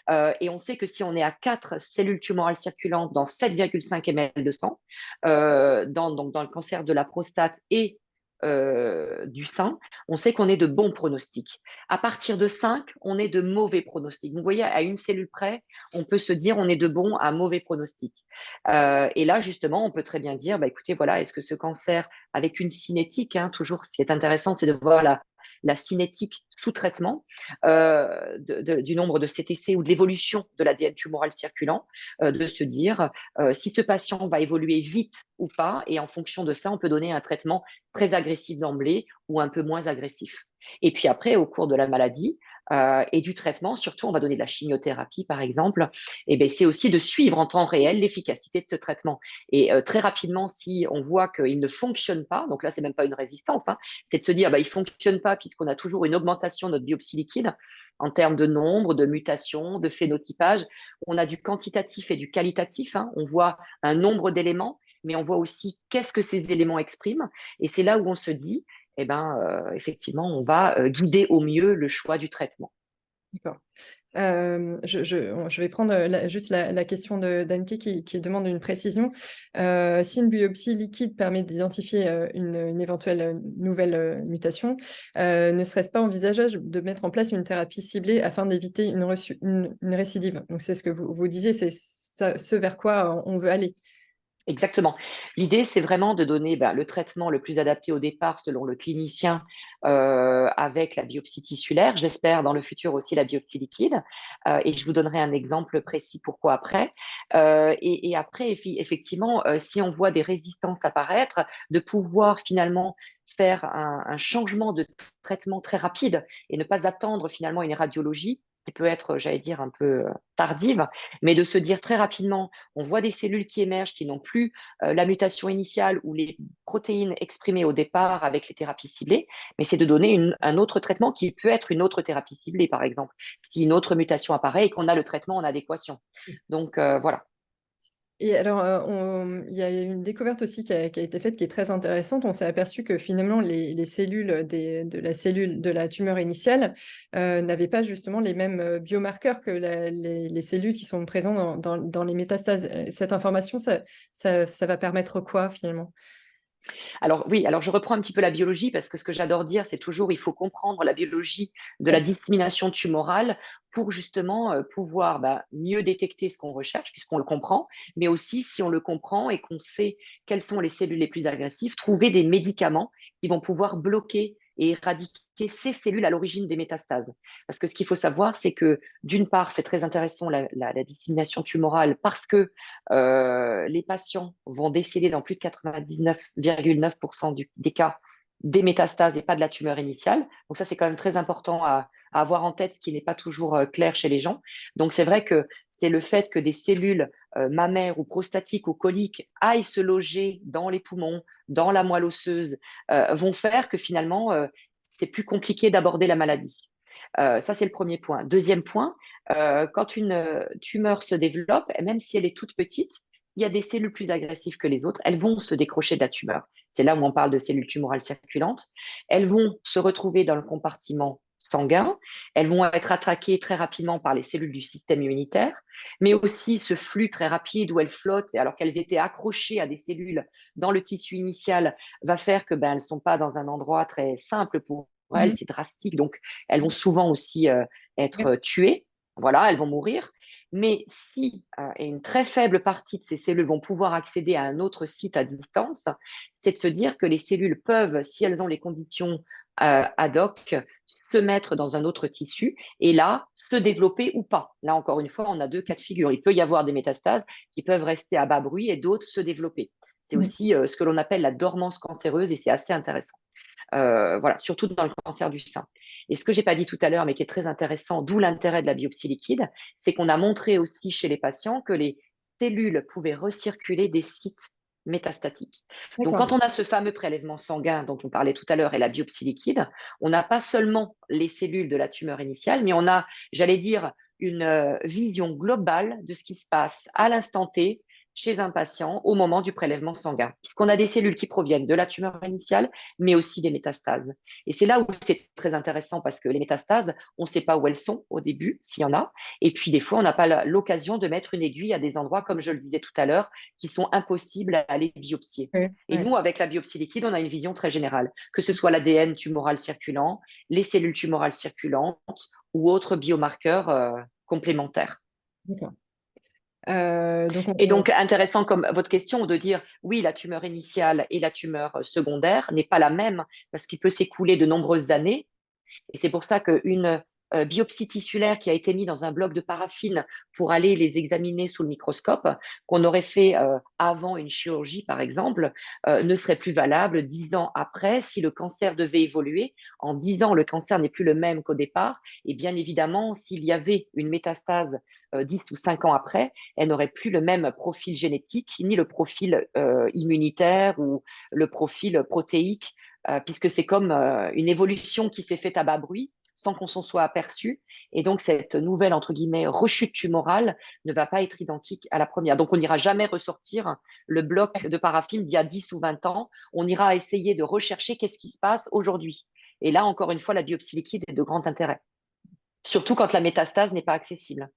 Et on sait que si on est à 4 cellules tumorales circulantes dans 7,5 ml de sang, donc dans le cancer de la prostate et du sein, on sait qu'on est de bons pronostics. À partir de 5, on est de mauvais pronostics. Vous voyez, à une cellule près, on peut se dire on est de bons à mauvais pronostics. Et là, justement, on peut très bien dire, écoutez, voilà, est-ce que ce cancer, avec une cinétique, toujours, ce qui est intéressant, c'est de voir la cinétique sous traitement du nombre de CTC ou de l'évolution de l'ADN tumoral circulant, de se dire si ce patient va évoluer vite ou pas, et en fonction de ça, on peut donner un traitement très agressif d'emblée ou un peu moins agressif. Et puis après, au cours de la maladie et du traitement, surtout, on va donner de la chimiothérapie, par exemple, et ben, c'est aussi de suivre en temps réel l'efficacité de ce traitement. Et très rapidement, si on voit qu'il ne fonctionne pas, donc là, c'est même pas une résistance, hein, c'est de se dire, bah, il fonctionne pas puisqu'on a toujours une augmentation de notre biopsie liquide en termes de nombre, de mutations, de phénotypage. On a du quantitatif et du qualitatif, hein, on voit un nombre d'éléments, mais on voit aussi qu'est-ce que ces éléments expriment. Et c'est là où on se dit, eh ben, effectivement, on va guider au mieux le choix du traitement. D'accord. Je vais prendre juste la question d'Anke qui demande une précision. Si une biopsie liquide permet d'identifier une éventuelle nouvelle mutation, ne serait-ce pas envisageable de mettre en place une thérapie ciblée afin d'éviter une récidive? Donc, c'est ce que vous disiez, c'est ce vers quoi on veut aller. Exactement. L'idée, c'est vraiment de donner le traitement le plus adapté au départ selon le clinicien avec la biopsie tissulaire, j'espère dans le futur aussi la biopsie liquide. Et je vous donnerai un exemple précis pourquoi après. Et après, effectivement, si on voit des résistances apparaître, de pouvoir finalement faire un changement de traitement très rapide et ne pas attendre finalement une radiologie qui peut être, j'allais dire, un peu tardive, mais de se dire très rapidement, on voit des cellules qui émergent qui n'ont plus la mutation initiale ou les protéines exprimées au départ avec les thérapies ciblées, mais c'est de donner un autre traitement qui peut être une autre thérapie ciblée, par exemple, si une autre mutation apparaît et qu'on a le traitement en adéquation. Donc, voilà. Et alors, il y a une découverte aussi qui a été faite qui est très intéressante. On s'est aperçu que finalement, les cellules de la tumeur initiale n'avaient pas justement les mêmes biomarqueurs que les cellules qui sont présentes dans les métastases. Cette information, ça va permettre quoi finalement? Alors oui, alors je reprends un petit peu la biologie parce que ce que j'adore dire, c'est toujours il faut comprendre la biologie de la dissémination tumorale pour justement pouvoir mieux détecter ce qu'on recherche puisqu'on le comprend, mais aussi si on le comprend et qu'on sait quelles sont les cellules les plus agressives, trouver des médicaments qui vont pouvoir bloquer et éradiquer ces cellules à l'origine des métastases. Parce que ce qu'il faut savoir, c'est que d'une part, c'est très intéressant la dissémination tumorale parce que les patients vont décéder dans plus de 99,9% des cas des métastases et pas de la tumeur initiale. Donc ça, c'est quand même très important à avoir en tête, ce qui n'est pas toujours clair chez les gens. Donc c'est vrai que c'est le fait que des cellules mammaires ou prostatiques ou coliques aillent se loger dans les poumons, dans la moelle osseuse, vont faire que finalement, c'est plus compliqué d'aborder la maladie. Ça, c'est le premier point. Deuxième point, quand une tumeur se développe, même si elle est toute petite, il y a des cellules plus agressives que les autres. Elles vont se décrocher de la tumeur. C'est là où on parle de cellules tumorales circulantes. Elles vont se retrouver dans le compartiment sanguin. Elles vont être attaquées très rapidement par les cellules du système immunitaire, mais aussi ce flux très rapide où elles flottent alors qu'elles étaient accrochées à des cellules dans le tissu initial va faire que elles ne sont pas dans un endroit très simple pour elles, Mhm. c'est drastique. Donc, elles vont souvent aussi être tuées. Voilà, elles vont mourir. Mais si et une très faible partie de ces cellules vont pouvoir accéder à un autre site à distance, c'est de se dire que les cellules peuvent, si elles ont les conditions ad hoc, se mettre dans un autre tissu et là, se développer ou pas. Là, encore une fois, on a deux cas de figure. Il peut y avoir des métastases qui peuvent rester à bas bruit et d'autres se développer. C'est Mhm. aussi ce que l'on appelle la dormance cancéreuse et c'est assez intéressant. Voilà, surtout dans le cancer du sein. Et ce que j'ai pas dit tout à l'heure, mais qui est très intéressant, d'où l'intérêt de la biopsie liquide, c'est qu'on a montré aussi chez les patients que les cellules pouvaient recirculer des sites métastatiques. Donc, D'accord. quand on a ce fameux prélèvement sanguin dont on parlait tout à l'heure et la biopsie liquide, on n'a pas seulement les cellules de la tumeur initiale, mais on a, j'allais dire, une vision globale de ce qui se passe à l'instant T chez un patient au moment du prélèvement sanguin, puisqu'on a des cellules qui proviennent de la tumeur initiale, mais aussi des métastases. Et c'est là où c'est très intéressant parce que les métastases, on ne sait pas où elles sont au début, s'il y en a. Et puis, des fois, on n'a pas l'occasion de mettre une aiguille à des endroits, comme je le disais tout à l'heure, qui sont impossibles à aller biopsier. Oui, Et oui. nous, avec la biopsie liquide, on a une vision très générale, que ce soit l'ADN tumoral circulant, les cellules tumorales circulantes ou autres biomarqueurs complémentaires. D'accord. Donc, Et donc, intéressant comme votre question de dire, oui, la tumeur initiale et la tumeur secondaire n'est pas la même parce qu'il peut s'écouler de nombreuses années Et c'est pour ça qu'une biopsie tissulaire qui a été mise dans un bloc de paraffine pour aller les examiner sous le microscope, qu'on aurait fait avant une chirurgie, par exemple, ne serait plus valable 10 ans après si le cancer devait évoluer. En 10 ans, le cancer n'est plus le même qu'au départ. Et bien évidemment, s'il y avait une métastase 10 ou 5 ans après, elle n'aurait plus le même profil génétique, ni le profil immunitaire ou le profil protéique, puisque c'est comme une évolution qui s'est faite à bas bruit sans qu'on s'en soit aperçu. Et donc, cette nouvelle, entre guillemets, rechute tumorale ne va pas être identique à la première. Donc, on n'ira jamais ressortir le bloc de paraffine d'il y a 10 ou 20 ans. On ira essayer de rechercher qu'est-ce qui se passe aujourd'hui. Et là, encore une fois, la biopsie liquide est de grand intérêt, surtout quand la métastase n'est pas accessible.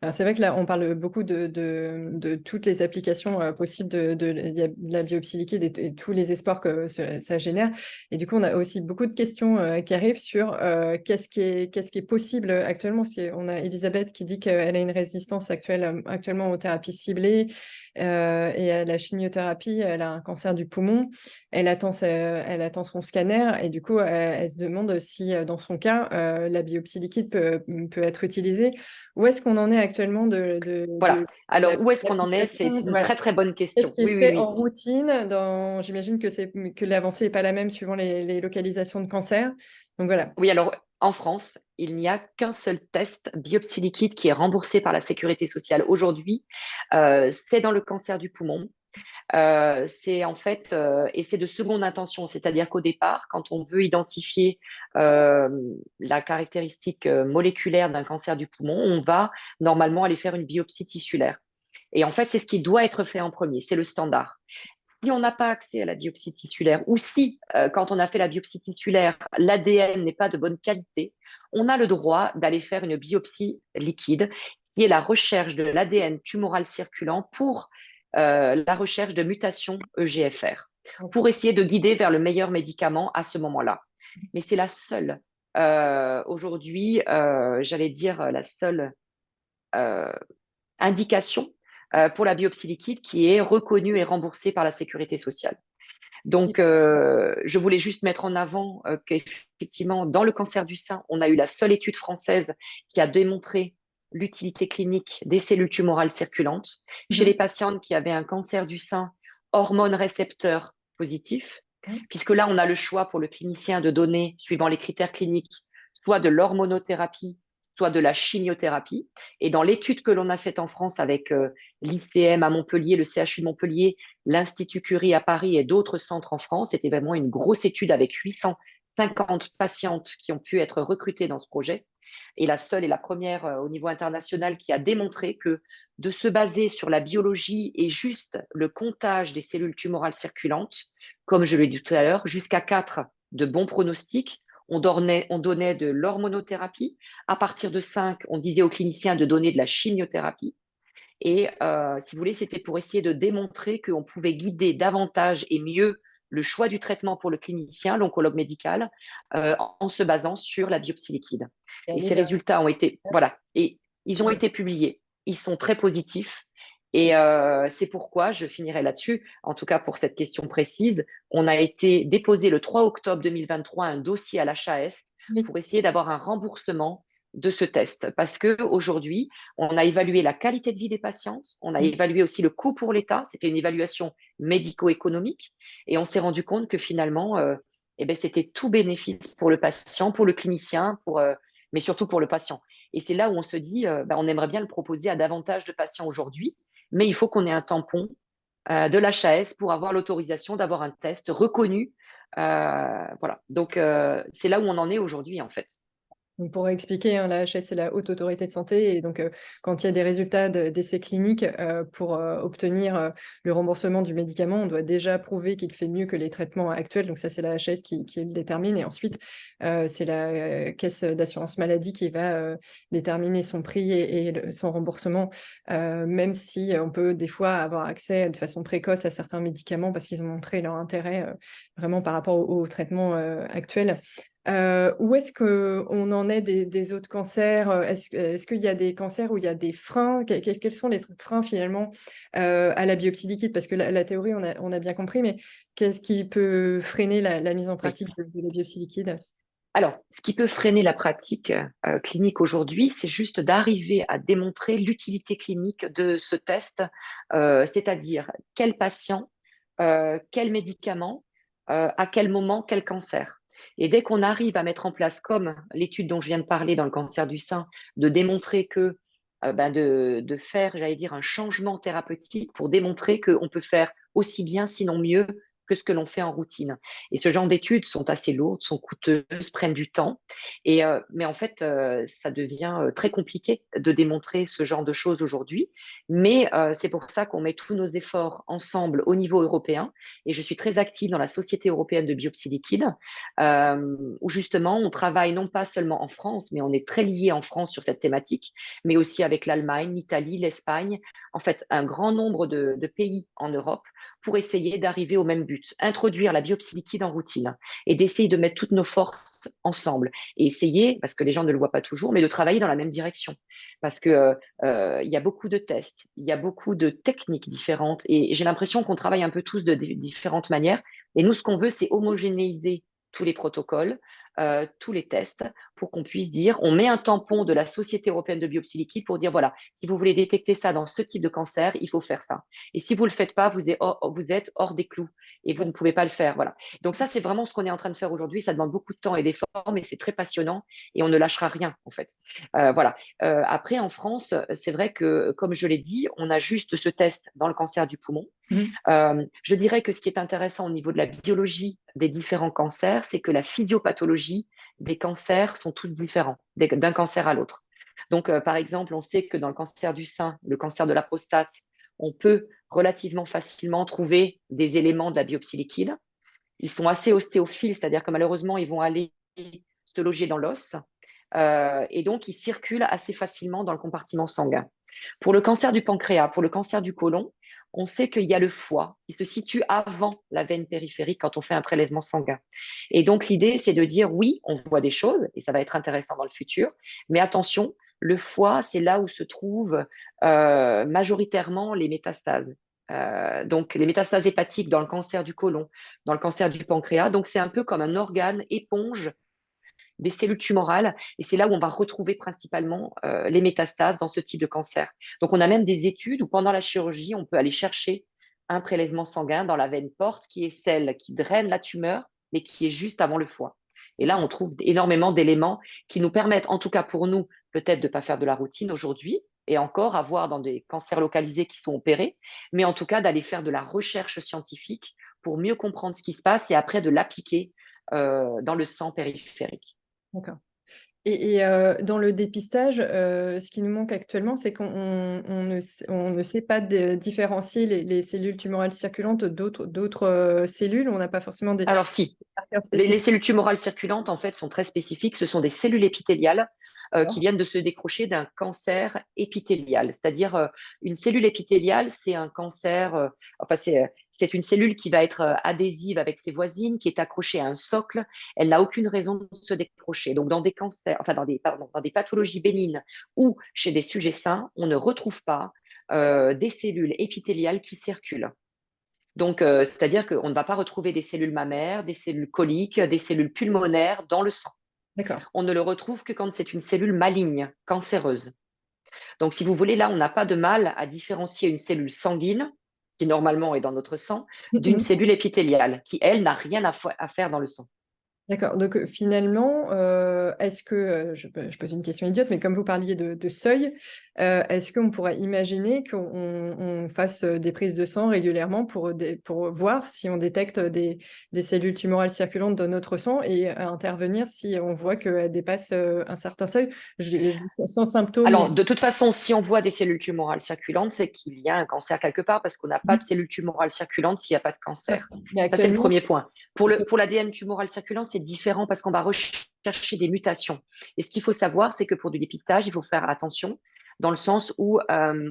Alors, c'est vrai que là, on parle beaucoup de toutes les applications possibles de la biopsie liquide et tous les espoirs que ça génère. Et du coup, on a aussi beaucoup de questions qui arrivent sur qu'est-ce qui est possible actuellement. Parce qu'on a Elisabeth qui dit qu'elle a une résistance actuellement aux thérapies ciblées et à la chimiothérapie. Elle a un cancer du poumon. Elle attend son scanner et du coup, elle se demande si, dans son cas, la biopsie liquide peut être utilisée. Où est-ce qu'on en est actuellement Voilà. Alors, où est-ce qu'on en est? l'application? C'est une Voilà. très, très bonne Qu'est-ce question. qui Oui, est oui, fait oui. en routine j'imagine que l'avancée n'est pas la même suivant les localisations de cancer. Donc voilà. Oui, alors, en France, il n'y a qu'un seul test biopsie liquide qui est remboursé par la Sécurité sociale aujourd'hui. C'est dans le cancer du poumon. C'est en fait, et c'est de seconde intention, c'est-à-dire qu'au départ, quand on veut identifier euh, la caractéristique moléculaire d'un cancer du poumon, on va normalement aller faire une biopsie tissulaire. Et en fait, c'est ce qui doit être fait en premier, c'est le standard. Si on n'a pas accès à la biopsie tissulaire, ou si, quand on a fait la biopsie tissulaire, l'ADN n'est pas de bonne qualité, on a le droit d'aller faire une biopsie liquide, qui est la recherche de l'ADN tumoral circulant pour la recherche de mutations EGFR, pour essayer de guider vers le meilleur médicament à ce moment-là. Mais c'est la seule, aujourd'hui, j'allais dire, la seule euh, indication pour la biopsie liquide qui est reconnue et remboursée par la sécurité sociale. Donc, je voulais juste mettre en avant qu'effectivement, dans le cancer du sein, on a eu la seule étude française qui a démontré l'utilité clinique des cellules tumorales circulantes chez les patientes qui avaient un cancer du sein hormone récepteur positif, puisque là, on a le choix pour le clinicien de donner, suivant les critères cliniques, soit de l'hormonothérapie, soit de la chimiothérapie. Et dans l'étude que l'on a faite en France avec l'ICM à Montpellier, le CHU de Montpellier, l'Institut Curie à Paris et d'autres centres en France, c'était vraiment une grosse étude avec 850 patientes qui ont pu être recrutées dans ce projet. Et la seule et la première au niveau international qui a démontré que de se baser sur la biologie et juste le comptage des cellules tumorales circulantes, comme je l'ai dit tout à l'heure, jusqu'à 4 de bons pronostics, on donnait de l'hormonothérapie. À partir de 5, on disait aux cliniciens de donner de la chimiothérapie. Et si vous voulez, c'était pour essayer de démontrer qu'on pouvait guider davantage et mieux le choix du traitement pour le clinicien, l'oncologue médical, en se basant sur la biopsie liquide. Et Et aller ces vers résultats ont été, voilà, et ils ont super. été publiés. Ils sont très positifs. Et c'est pourquoi, je finirai là-dessus, en tout cas pour cette question précise, on a été déposé le 3 octobre 2023 un dossier à l'HAS Oui. pour essayer d'avoir un remboursement de ce test. Parce qu'aujourd'hui, on a évalué la qualité de vie des patientes, on a évalué aussi le coût pour l'État, c'était une évaluation médico-économique, et on s'est rendu compte que finalement, eh ben, c'était tout bénéfice pour le patient, pour le clinicien, mais surtout pour le patient. Et c'est là où on se dit, ben, on aimerait bien le proposer à davantage de patients aujourd'hui, mais il faut qu'on ait un tampon de l'HAS pour avoir l'autorisation d'avoir un test reconnu. Voilà. Donc, c'est là où on en est aujourd'hui, en fait. Donc, pour expliquer, hein, la l'AHS, c'est la Haute Autorité de Santé. Et donc, quand il y a des résultats d'essais cliniques, pour obtenir le remboursement du médicament, on doit déjà prouver qu'il fait mieux que les traitements actuels. Donc, ça, c'est la l'AHS qui le détermine. Et ensuite, c'est la caisse d'assurance maladie qui va déterminer son prix et son remboursement, même si on peut des fois avoir accès de façon précoce à certains médicaments parce qu'ils ont montré leur intérêt vraiment par rapport au traitement actuel. Où est-ce qu'on en est des autres cancers? Est-ce qu'il y a des cancers où il y a des freins? Quels sont les freins finalement à la biopsie liquide? Parce que la théorie, on a bien compris, mais qu'est-ce qui peut freiner la mise en Oui. pratique de la biopsie liquide? Alors, ce qui peut freiner la pratique clinique aujourd'hui, c'est juste d'arriver à démontrer l'utilité clinique de ce test, c'est-à-dire quel patient, quel médicament, à quel moment, quel cancer. Et dès qu'on arrive à mettre en place, comme l'étude dont je viens de parler dans le cancer du sein, de démontrer que, de faire, j'allais dire, un changement thérapeutique pour démontrer qu'on peut faire aussi bien, sinon mieux, que ce que l'on fait en routine. Et ce genre d'études sont assez lourdes, sont coûteuses, prennent du temps. Mais en fait, ça devient très compliqué de démontrer ce genre de choses aujourd'hui. Mais c'est pour ça qu'on met tous nos efforts ensemble au niveau européen. Et je suis très active dans la Société européenne de biopsie liquide, où justement on travaille non pas seulement en France, mais on est très lié en France sur cette thématique, mais aussi avec l'Allemagne, l'Italie, l'Espagne, en fait un grand nombre de pays en Europe pour essayer d'arriver au même but, introduire la biopsie liquide en routine et d'essayer de mettre toutes nos forces ensemble et essayer, parce que les gens ne le voient pas toujours, mais de travailler dans la même direction. Parce que il y a beaucoup de tests, il y a beaucoup de techniques différentes et j'ai l'impression qu'on travaille un peu tous de différentes manières. Et nous, ce qu'on veut, c'est homogénéiser tous les protocoles, tous les tests, pour qu'on puisse dire, on met un tampon de la Société européenne de biopsie liquide pour dire, voilà, si vous voulez détecter ça dans ce type de cancer, il faut faire ça. Et si vous ne le faites pas, vous êtes hors des clous et vous ne pouvez pas le faire. Voilà. Donc ça, c'est vraiment ce qu'on est en train de faire aujourd'hui. Ça demande beaucoup de temps et d'efforts, mais c'est très passionnant et on ne lâchera rien, en fait. Voilà. Après, en France, c'est vrai que, comme je l'ai dit, on a juste ce test dans le cancer du poumon. Mhm. Je dirais que ce qui est intéressant au niveau de la biologie des différents cancers, c'est que la physiopathologie des cancers sont tous différents d'un cancer à l'autre. Donc, par exemple, on sait que dans le cancer du sein, le cancer de la prostate, on peut relativement facilement trouver des éléments de la biopsie liquide. Ils sont assez ostéophiles, c'est-à-dire que malheureusement, ils vont aller se loger dans l'os et donc ils circulent assez facilement dans le compartiment sanguin. Pour le cancer du pancréas, pour le cancer du côlon, on sait qu'il y a le foie qui se situe avant la veine périphérique quand on fait un prélèvement sanguin. Et donc l'idée, c'est de dire oui, on voit des choses, et ça va être intéressant dans le futur, mais attention, le foie, c'est là où se trouvent majoritairement les métastases. Donc les métastases hépatiques dans le cancer du côlon, dans le cancer du pancréas. Donc c'est un peu comme un organe éponge des cellules tumorales, et c'est là où on va retrouver principalement les métastases dans ce type de cancer. Donc, on a même des études où pendant la chirurgie, on peut aller chercher un prélèvement sanguin dans la veine porte, qui est celle qui draine la tumeur, mais qui est juste avant le foie. Et là, on trouve énormément d'éléments qui nous permettent, en tout cas pour nous, peut-être de ne pas faire de la routine aujourd'hui, et encore à voir dans des cancers localisés qui sont opérés, mais en tout cas d'aller faire de la recherche scientifique pour mieux comprendre ce qui se passe et après de l'appliquer dans le sang périphérique. D'accord. Dans le dépistage, ce qui nous manque actuellement, c'est qu'on ne sait pas différencier les cellules tumorales circulantes d'autres cellules. On n'a pas forcément des Alors si, marqueurs les spécifiques. cellules tumorales circulantes, en fait, sont très spécifiques. Ce sont des cellules épithéliales qui viennent de se décrocher d'un cancer épithélial. C'est-à-dire, une cellule épithéliale, c'est un cancer, enfin, c'est une cellule qui va être adhésive avec ses voisines, qui est accrochée à un socle. Elle n'a aucune raison de se décrocher. Donc, dans des cancers, enfin, dans des pathologies bénignes ou chez des sujets sains, on ne retrouve pas des cellules épithéliales qui circulent. Donc, c'est-à-dire qu'on ne va pas retrouver des cellules mammaires, des cellules coliques, des cellules pulmonaires dans le sang. D'accord. On ne le retrouve que quand c'est une cellule maligne, cancéreuse. Donc, si vous voulez, là, on n'a pas de mal à différencier une cellule sanguine, qui normalement est dans notre sang, d'une cellule épithéliale, qui, elle, n'a rien à faire dans le sang. D'accord. Donc, finalement, est-ce que, je pose une question idiote, mais comme vous parliez de seuil, est-ce qu'on pourrait imaginer qu'on fasse des prises de sang régulièrement pour voir si on détecte des cellules tumorales circulantes dans notre sang et intervenir si on voit qu'elles dépassent un certain seuil? Je dis sans symptômes, mais Alors, de toute façon, si on voit des cellules tumorales circulantes, c'est qu'il y a un cancer quelque part parce qu'on n'a pas de cellules tumorales circulantes s'il n'y a pas de cancer. mais Ça, c'est le actuellement, premier point. Pour l'ADN tumoral circulant, c'est différent parce qu'on va rechercher des mutations. Et ce qu'il faut savoir, c'est que pour du dépistage, il faut faire attention dans le sens où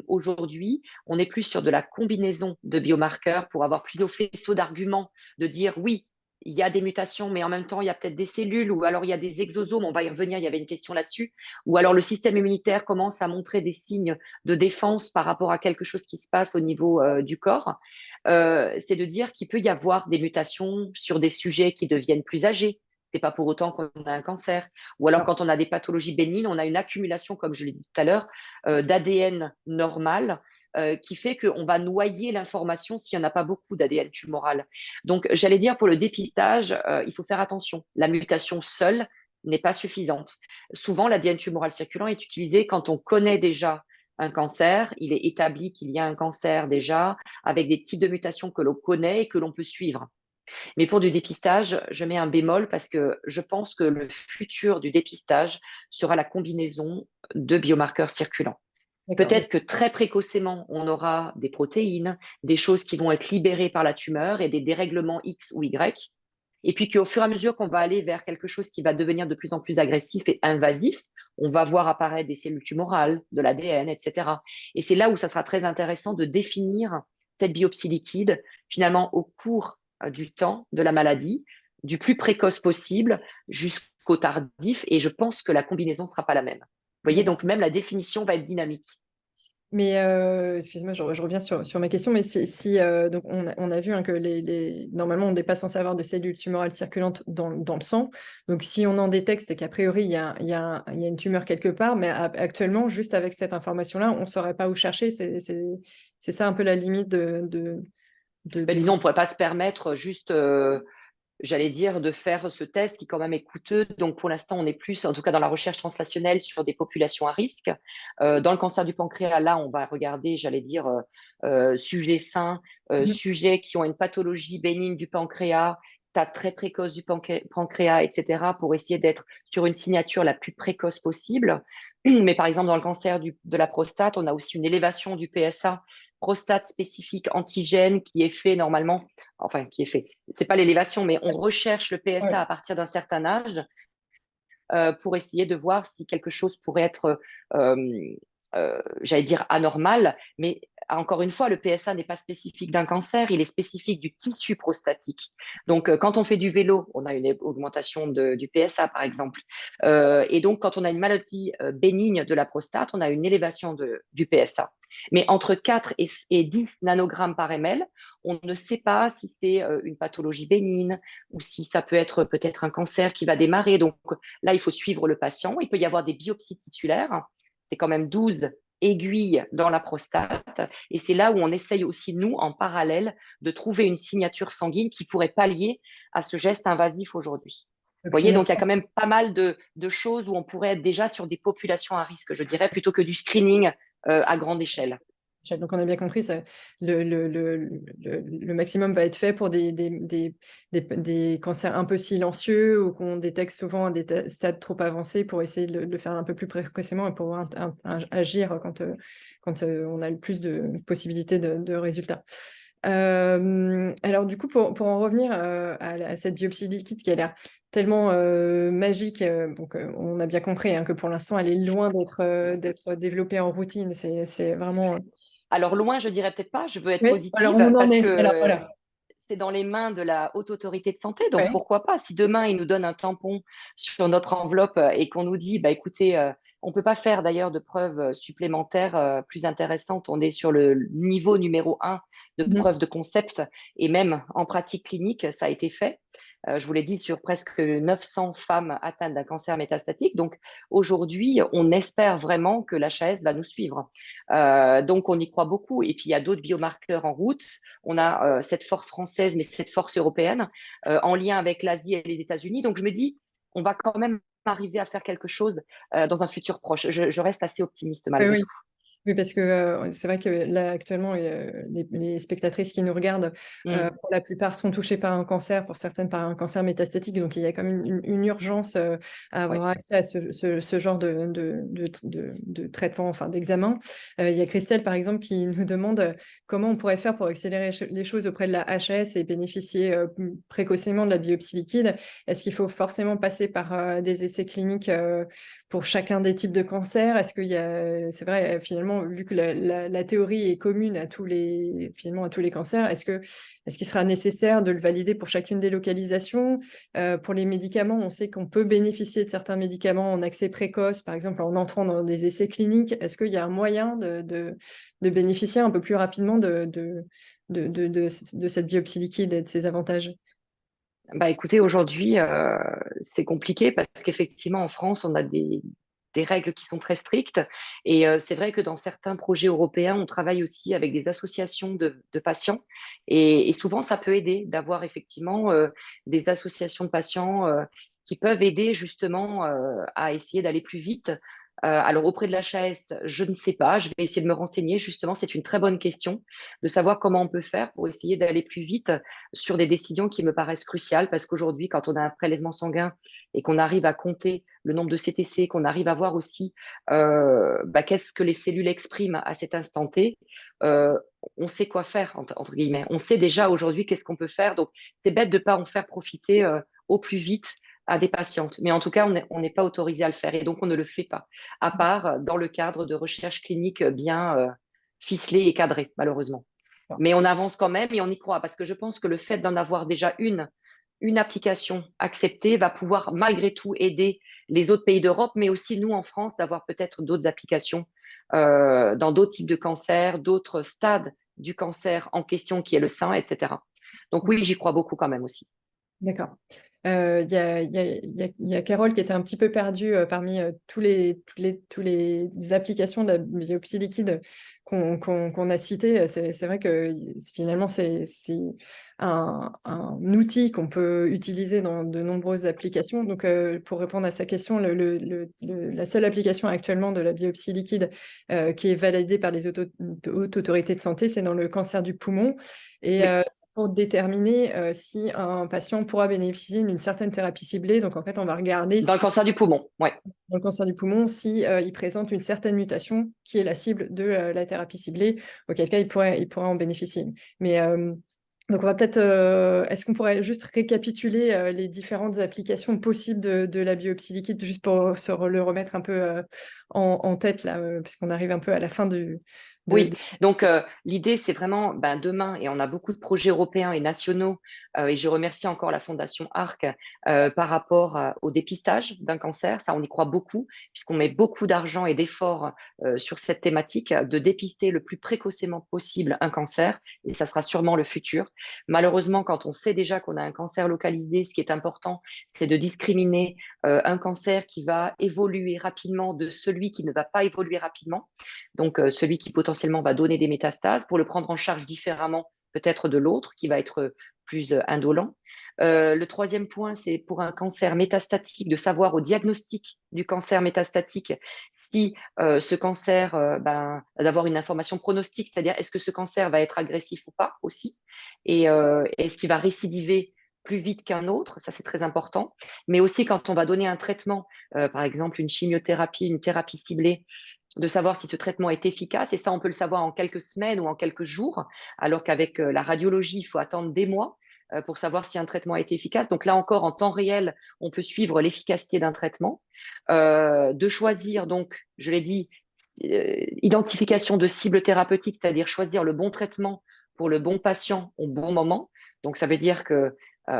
aujourd'hui, on est plus sur de la combinaison de biomarqueurs pour avoir plus de faisceaux d'arguments, de dire oui, il y a des mutations, mais en même temps, il y a peut-être des cellules, ou alors il y a des exosomes, on va y revenir, il y avait une question là-dessus, ou alors le système immunitaire commence à montrer des signes de défense par rapport à quelque chose qui se passe au niveau du corps, c'est de dire qu'il peut y avoir des mutations sur des sujets qui deviennent plus âgés, c'est pas pour autant qu'on a un cancer. Ou alors, Non. quand on a des pathologies bénignes, on a une accumulation, comme je l'ai dit tout à l'heure, d'ADN normal qui fait qu'on va noyer l'information s'il n'y en a pas beaucoup d'ADN tumoral. Donc, j'allais dire, pour le dépistage, il faut faire attention. La mutation seule n'est pas suffisante. Souvent, l'ADN tumoral circulant est utilisé quand on connaît déjà un cancer, il est établi qu'il y a un cancer déjà, avec des types de mutations que l'on connaît et que l'on peut suivre. Mais pour du dépistage, je mets un bémol parce que je pense que le futur du dépistage sera la combinaison de biomarqueurs circulants. D'accord. Peut-être que très précocement, on aura des protéines, des choses qui vont être libérées par la tumeur et des dérèglements X ou Y. Et puis qu'au fur et à mesure qu'on va aller vers quelque chose qui va devenir de plus en plus agressif et invasif, on va voir apparaître des cellules tumorales, de l'ADN, etc. Et c'est là où ça sera très intéressant de définir cette biopsie liquide, finalement, au cours du temps de la maladie, du plus précoce possible jusqu'au tardif. Et je pense que la combinaison ne sera pas la même. Vous voyez, D'accord. donc même la définition va être dynamique. Mais excuse-moi, je reviens sur ma question, mais donc on a vu hein, que normalement on n'est pas censé avoir de cellules tumorales circulantes dans le sang. Donc si on en détecte, c'est qu'a priori il y a une tumeur quelque part, mais actuellement, juste avec cette information-là, on ne saurait pas où chercher. C'est ça un peu la limite Ben, de... disons, on ne pourrait pas se permettre juste j'allais dire, de faire ce test qui quand même est coûteux. Donc pour l'instant, on est plus, en tout cas dans la recherche translationnelle, sur des populations à risque. Dans le cancer du pancréas, là, on va regarder, j'allais dire, sujets sains, Mhm. sujets qui ont une pathologie bénigne du pancréas, stade très précoce du pancréas, etc., pour essayer d'être sur une signature la plus précoce possible. Mais par exemple, dans le cancer de la prostate, on a aussi une élévation du PSA, prostate spécifique antigène, qui est fait normalement, enfin, qui est fait, c'est pas l'élévation, mais on recherche le Ouais. PSA à partir d'un certain âge pour essayer de voir si quelque chose pourrait être, j'allais dire, anormal. Mais encore une fois, le PSA n'est pas spécifique d'un cancer, il est spécifique du tissu prostatique. Donc, quand on fait du vélo, on a une augmentation du PSA, par exemple. Et donc, quand on a une maladie bénigne de la prostate, on a une élévation du PSA. Mais entre 4 et 10 nanogrammes par ml, on ne sait pas si c'est une pathologie bénigne ou si ça peut être peut-être un cancer qui va démarrer. Donc, là, il faut suivre le patient. Il peut y avoir des biopsies tissulaires. C'est quand même 12 aiguilles dans la prostate. Et c'est là où on essaye aussi, nous, en parallèle, de trouver une signature sanguine qui pourrait pallier à ce geste invasif aujourd'hui. Donc Vous voyez, finalement, donc il y a quand même pas mal de choses où on pourrait être déjà sur des populations à risque, je dirais, plutôt que du screening à grande échelle. donc on a bien compris, le maximum va être fait pour des cancers un peu silencieux ou qu'on détecte souvent à des stades trop avancés pour essayer de le faire un peu plus précocement et pour agir quand on a le plus de possibilités de résultats. Alors du coup, pour en revenir à cette biopsie liquide qui a l'air tellement magique, donc on a bien compris hein, que pour l'instant, elle est loin d'être développée en routine. C'est vraiment... Alors loin, je dirais peut-être pas, je veux être Oui, alors positive on en parce est. Alors que voilà. c'est dans les mains de la haute autorité de santé, donc Ouais. pourquoi pas? Si demain ils nous donnent un tampon sur notre enveloppe et qu'on nous dit, bah écoutez, on peut pas faire d'ailleurs de preuves supplémentaires plus intéressantes. On est sur le niveau numéro un de Mhm. preuves de concept et même en pratique clinique, ça a été fait. Je vous l'ai dit, sur presque 900 femmes atteintes d'un cancer métastatique. Donc aujourd'hui, on espère vraiment que l'HAS va nous suivre. Donc on y croit beaucoup. Et puis il y a d'autres biomarqueurs en route. On a cette force française, mais cette force européenne, en lien avec l'Asie et les États-Unis. Donc je me dis, on va quand même arriver à faire quelque chose dans un futur proche. Je reste assez optimiste Oui, malgré tout. oui. Oui, parce que c'est vrai que là, actuellement, les spectatrices qui nous regardent, Mm. pour la plupart, sont touchées par un cancer, pour certaines par un cancer métastatique. Donc, il y a quand même une urgence à Oui. avoir accès à ce genre de traitement, enfin d'examen. Il y a Christelle, par exemple, qui nous demande comment on pourrait faire pour accélérer les choses auprès de la HAS et bénéficier précocement de la biopsie liquide. Est-ce qu'il faut forcément passer par des essais cliniques pour chacun des types de cancers? Est-ce qu'il y a, c'est vrai, finalement, vu que la théorie est commune finalement, à tous les cancers, est-ce qu'il sera nécessaire de le valider pour chacune des localisations? Pour les médicaments, on sait qu'on peut bénéficier de certains médicaments en accès précoce, par exemple en entrant dans des essais cliniques. Est-ce qu'il y a un moyen de bénéficier un peu plus rapidement de cette biopsie liquide et de ses avantages? Bah, écoutez, aujourd'hui, c'est compliqué parce qu'effectivement, en France, on a des règles qui sont très strictes. Et c'est vrai que dans certains projets européens, on travaille aussi avec des associations de patients. Et souvent, ça peut aider d'avoir effectivement des associations de patients qui peuvent aider justement à essayer d'aller plus vite. Alors, auprès de l'HAS, je ne sais pas. Je vais essayer de me renseigner. Justement, c'est une très bonne question de savoir comment on peut faire pour essayer d'aller plus vite sur des décisions qui me paraissent cruciales parce qu'aujourd'hui, quand on a un prélèvement sanguin et qu'on arrive à compter le nombre de CTC, qu'on arrive à voir aussi qu'est-ce que les cellules expriment à cet instant T, euh, on sait quoi faire, entre guillemets. On sait déjà aujourd'hui qu'est-ce qu'on peut faire. Donc, c'est bête de ne pas en faire profiter au plus vite à des patientes. Mais en tout cas, on n'est pas autorisé à le faire et donc on ne le fait pas, à part dans le cadre de recherches cliniques bien ficelées et cadrées, malheureusement. Mais on avance quand même et on y croit parce que je pense que le fait d'en avoir déjà une application acceptée va pouvoir malgré tout aider les autres pays d'Europe, mais aussi nous en France d'avoir peut-être d'autres applications dans d'autres types de cancers, d'autres stades du cancer en question qui est le sein, etc. Donc oui, j'y crois beaucoup quand même aussi. D'accord. Il y a Carole qui était un petit peu perdue parmi tous les applications de la biopsie liquide qu'on a citées. C'est vrai que finalement, c'est un outil qu'on peut utiliser dans de nombreuses applications. Donc, pour répondre à sa question, la seule application actuellement de la biopsie liquide qui est validée par les hautes autorités de santé, c'est dans le cancer du poumon. Et Oui, c'est pour déterminer si un patient pourra bénéficier d'une certaine thérapie ciblée. Donc, en fait, on va regarder dans le si, cancer du poumon, ouais. dans le cancer du poumon, si, il présente une certaine mutation qui est la cible de la thérapie ciblée, auquel cas il pourrait en bénéficier. Mais donc, on va peut-être. Est-ce qu'on pourrait juste récapituler les différentes applications possibles de la biopsie liquide, juste pour le remettre un peu en tête, là, puisqu'on arrive un peu à la fin de, Oui, de- donc l'idée, c'est vraiment demain, et on a beaucoup de projets européens et nationaux, et je remercie encore la Fondation ARC par rapport au dépistage d'un cancer. Ça, on y croit beaucoup, puisqu'on met beaucoup d'argent et d'efforts sur cette thématique de dépister le plus précocement possible un cancer, et ça sera sûrement le futur. Malheureusement, quand on sait déjà qu'on a un cancer localisé, ce qui est important, c'est de discriminer un cancer qui va évoluer rapidement de celui qui ne va pas évoluer rapidement, donc celui qui potentiellement va donner des métastases, pour le prendre en charge différemment peut-être de l'autre qui va être plus indolent. Le troisième point, c'est pour un cancer métastatique, de savoir au diagnostic du cancer métastatique si ce cancer, d'avoir une information pronostique, c'est-à-dire est-ce que ce cancer va être agressif ou pas aussi, et est-ce qu'il va récidiver plus vite qu'un autre, ça c'est très important, mais aussi quand on va donner un traitement, par exemple une chimiothérapie, une thérapie ciblée, de savoir si ce traitement est efficace. Et ça, on peut le savoir en quelques semaines ou en quelques jours, alors qu'avec la radiologie, il faut attendre des mois pour savoir si un traitement a été efficace. Donc là encore, en temps réel, on peut suivre l'efficacité d'un traitement. De choisir, donc, je l'ai dit, identification de cible thérapeutique, c'est-à-dire choisir le bon traitement pour le bon patient au bon moment. Donc ça veut dire que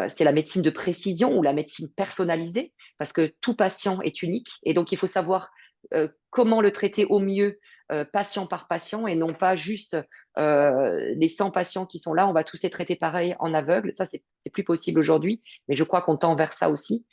c'est la médecine de précision ou la médecine personnalisée, parce que tout patient est unique. Et donc, il faut savoir comment le traiter au mieux, patient par patient, et non pas juste les 100 patients qui sont là, on va tous les traiter pareil en aveugle. Ça, c'est plus possible aujourd'hui, mais je crois qu'on tend vers ça aussi.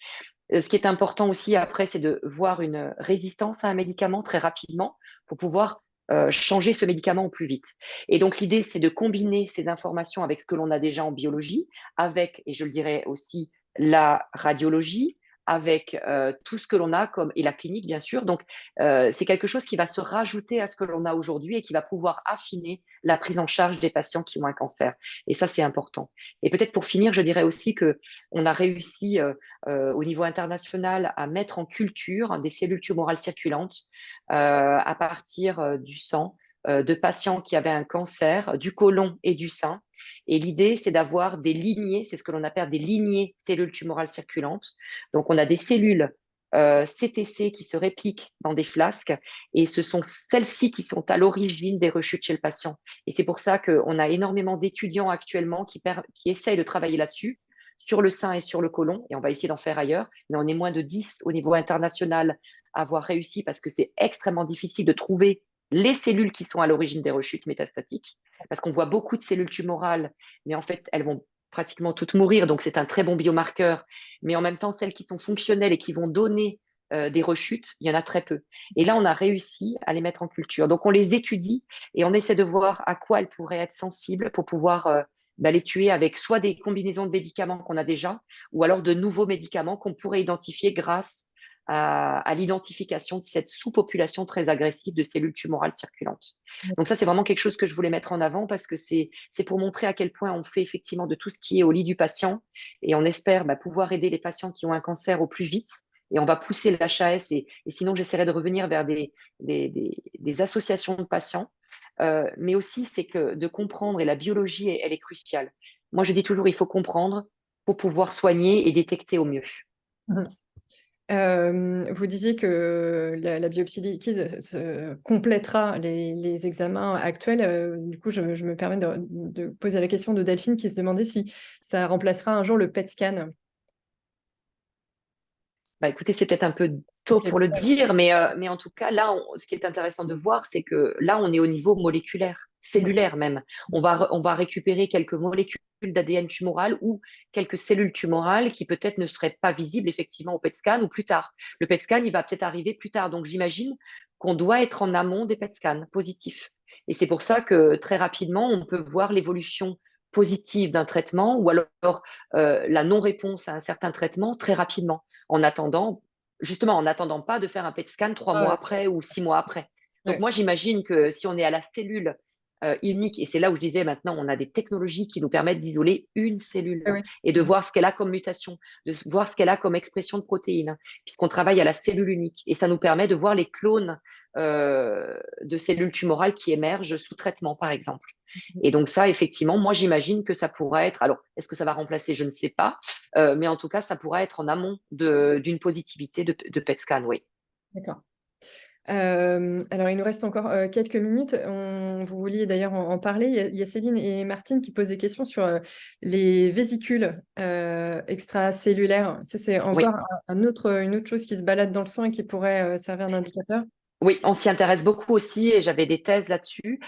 Ce qui est important aussi après, c'est de voir une résistance à un médicament très rapidement pour pouvoir changer ce médicament au plus vite. Et donc l'idée, c'est de combiner ces informations avec ce que l'on a déjà en biologie, avec, et je le dirais aussi, la radiologie, avec tout ce que l'on a comme, et la clinique, bien sûr. Donc, c'est quelque chose qui va se rajouter à ce que l'on a aujourd'hui et qui va pouvoir affiner la prise en charge des patients qui ont un cancer. Et ça, c'est important. Et peut-être pour finir, je dirais aussi que on a réussi au niveau international à mettre en culture des cellules tumorales circulantes à partir du sang de patients qui avaient un cancer du côlon et du sein. Et l'idée, c'est d'avoir des lignées, c'est ce que l'on appelle des lignées cellules tumorales circulantes. Donc, on a des cellules CTC qui se répliquent dans des flasques, et ce sont celles-ci qui sont à l'origine des rechutes chez le patient. Et c'est pour ça qu'on a énormément d'étudiants actuellement qui essayent de travailler là-dessus, sur le sein et sur le côlon, et on va essayer d'en faire ailleurs, mais on est moins de 10 au niveau international à avoir réussi, parce que c'est extrêmement difficile de trouver les cellules qui sont à l'origine des rechutes métastatiques, parce qu'on voit beaucoup de cellules tumorales, mais en fait, elles vont pratiquement toutes mourir, donc c'est un très bon biomarqueur, mais en même temps, celles qui sont fonctionnelles et qui vont donner des rechutes, il y en a très peu. Et là, on a réussi à les mettre en culture. Donc, on les étudie et on essaie de voir à quoi elles pourraient être sensibles pour pouvoir les tuer avec soit des combinaisons de médicaments qu'on a déjà, ou alors de nouveaux médicaments qu'on pourrait identifier grâce à l'identification de cette sous-population très agressive de cellules tumorales circulantes. Donc ça, c'est vraiment quelque chose que je voulais mettre en avant parce que c'est pour montrer à quel point on fait effectivement de tout ce qui est au lit du patient et on espère pouvoir aider les patients qui ont un cancer au plus vite. Et on va pousser l'HAS et sinon j'essaierai de revenir vers des associations de patients. Mais aussi, c'est que de comprendre, et la biologie, elle est cruciale. Moi, je dis toujours, il faut comprendre pour pouvoir soigner et détecter au mieux. Mhm. Vous disiez que la biopsie liquide complétera les examens actuels. Du coup, je me permets de poser la question de Delphine qui se demandait si ça remplacera un jour le PET scan. Écoutez, c'est peut-être un peu tôt pour le dire, mais en tout cas, là, ce qui est intéressant de voir, c'est que là, on est au niveau moléculaire, cellulaire même. On va récupérer quelques molécules d'ADN tumoral ou quelques cellules tumorales qui peut-être ne seraient pas visibles effectivement au PET scan ou plus tard. Le PET scan, il va peut-être arriver plus tard. Donc, j'imagine qu'on doit être en amont des PET scans positifs. Et c'est pour ça que très rapidement, on peut voir l'évolution positive d'un traitement ou alors la non-réponse à un certain traitement très rapidement en attendant, justement, en n'attendant pas de faire un PET scan 3 mois Ah, sûr. après ou 6 mois après. Donc Ouais. moi, j'imagine que si on est à la cellule unique, et c'est là où je disais maintenant, on a des technologies qui nous permettent d'isoler une cellule Ah oui. et de voir ce qu'elle a comme mutation, de voir ce qu'elle a comme expression de protéines, puisqu'on travaille à la cellule unique. Et ça nous permet de voir les clones de cellules tumorales qui émergent sous traitement, par exemple. Et donc ça, effectivement, moi, j'imagine que ça pourrait être, alors, est-ce que ça va remplacer? Je ne sais pas, mais en tout cas, ça pourrait être en amont d'une positivité de PET scan, oui. D'accord. Alors, il nous reste encore quelques minutes. Vous vouliez d'ailleurs en parler. Il y a Céline et Martine qui posent des questions sur les vésicules extracellulaires. Ça, c'est Oui. encore une autre chose qui se balade dans le sang et qui pourrait servir d'indicateur. Oui, on s'y intéresse beaucoup aussi et j'avais des thèses là-dessus,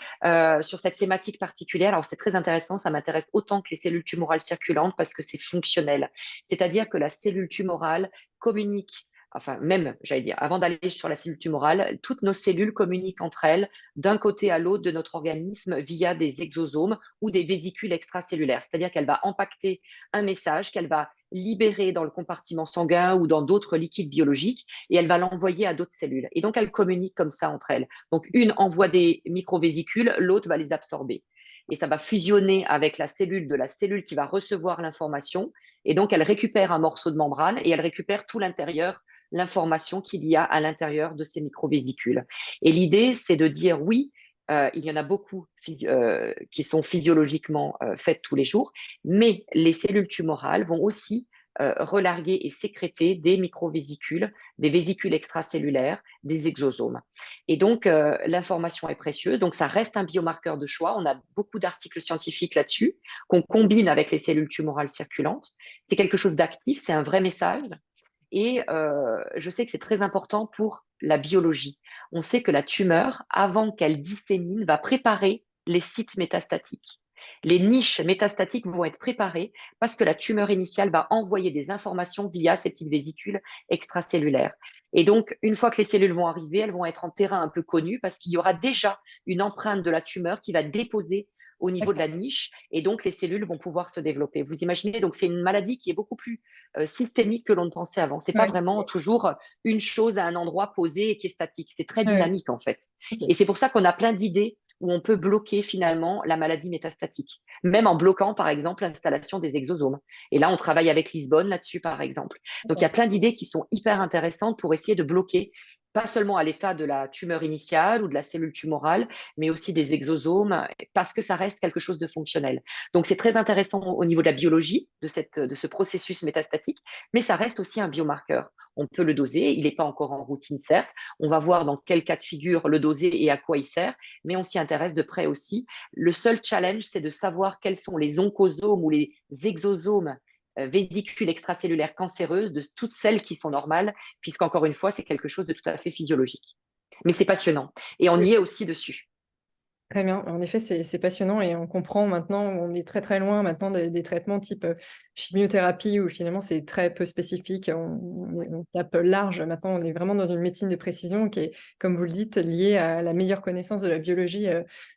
sur cette thématique particulière. Alors, c'est très intéressant, ça m'intéresse autant que les cellules tumorales circulantes parce que c'est fonctionnel. C'est-à-dire que la cellule tumorale communique, enfin, même, j'allais dire, avant d'aller sur la cellule tumorale, toutes nos cellules communiquent entre elles d'un côté à l'autre de notre organisme via des exosomes ou des vésicules extracellulaires. C'est-à-dire qu'elle va impacter un message qu'elle va libérer dans le compartiment sanguin ou dans d'autres liquides biologiques et elle va l'envoyer à d'autres cellules. Et donc, elles communiquent comme ça entre elles. Donc, une envoie des microvésicules, l'autre va les absorber. Et ça va fusionner avec la cellule de la cellule qui va recevoir l'information. Et donc, elle récupère un morceau de membrane et elle récupère tout l'intérieur, l'information qu'il y a à l'intérieur de ces microvésicules. Et l'idée, c'est de dire oui, il y en a beaucoup qui sont physiologiquement faites tous les jours, mais les cellules tumorales vont aussi relarguer et sécréter des microvésicules, des vésicules extracellulaires, des exosomes. Et donc, l'information est précieuse. Donc, ça reste un biomarqueur de choix. On a beaucoup d'articles scientifiques là-dessus qu'on combine avec les cellules tumorales circulantes. C'est quelque chose d'actif, c'est un vrai message. Et je sais que c'est très important pour la biologie. On sait que la tumeur, avant qu'elle dissémine, va préparer les sites métastatiques. Les niches métastatiques vont être préparées parce que la tumeur initiale va envoyer des informations via ces petites vésicules extracellulaires. Et donc, une fois que les cellules vont arriver, elles vont être en terrain un peu connu parce qu'il y aura déjà une empreinte de la tumeur qui va déposer au niveau de D'accord. la niche et donc les cellules vont pouvoir se développer. Vous imaginez, donc c'est une maladie qui est beaucoup plus systémique que l'on ne pensait avant. C'est pas Ouais. vraiment toujours une chose à un endroit posé et qui est statique. C'est très Ouais. dynamique en fait. Et Ok. c'est pour ça qu'on a plein d'idées où on peut bloquer finalement la maladie métastatique, même en bloquant par exemple l'installation des exosomes. Et là, on travaille avec Lisbonne là-dessus par exemple. Donc il y a D'accord. plein d'idées qui sont hyper intéressantes pour essayer de bloquer pas seulement à l'état de la tumeur initiale ou de la cellule tumorale, mais aussi des exosomes, parce que ça reste quelque chose de fonctionnel. Donc c'est très intéressant au niveau de la biologie de ce processus métastatique, mais ça reste aussi un biomarqueur. On peut le doser, il n'est pas encore en routine certes, on va voir dans quel cas de figure le doser et à quoi il sert, mais on s'y intéresse de près aussi. Le seul challenge, c'est de savoir quels sont les oncosomes ou les exosomes vésicules extracellulaires cancéreuses de toutes celles qui sont normales, puisqu'encore une fois, c'est quelque chose de tout à fait physiologique. Mais c'est passionnant. Et on y est aussi dessus. Très bien. En effet, c'est passionnant et on comprend maintenant, on est très très loin maintenant des traitements type chimiothérapie où finalement c'est très peu spécifique. On tape large. Maintenant, on est vraiment dans une médecine de précision qui est, comme vous le dites, liée à la meilleure connaissance de la biologie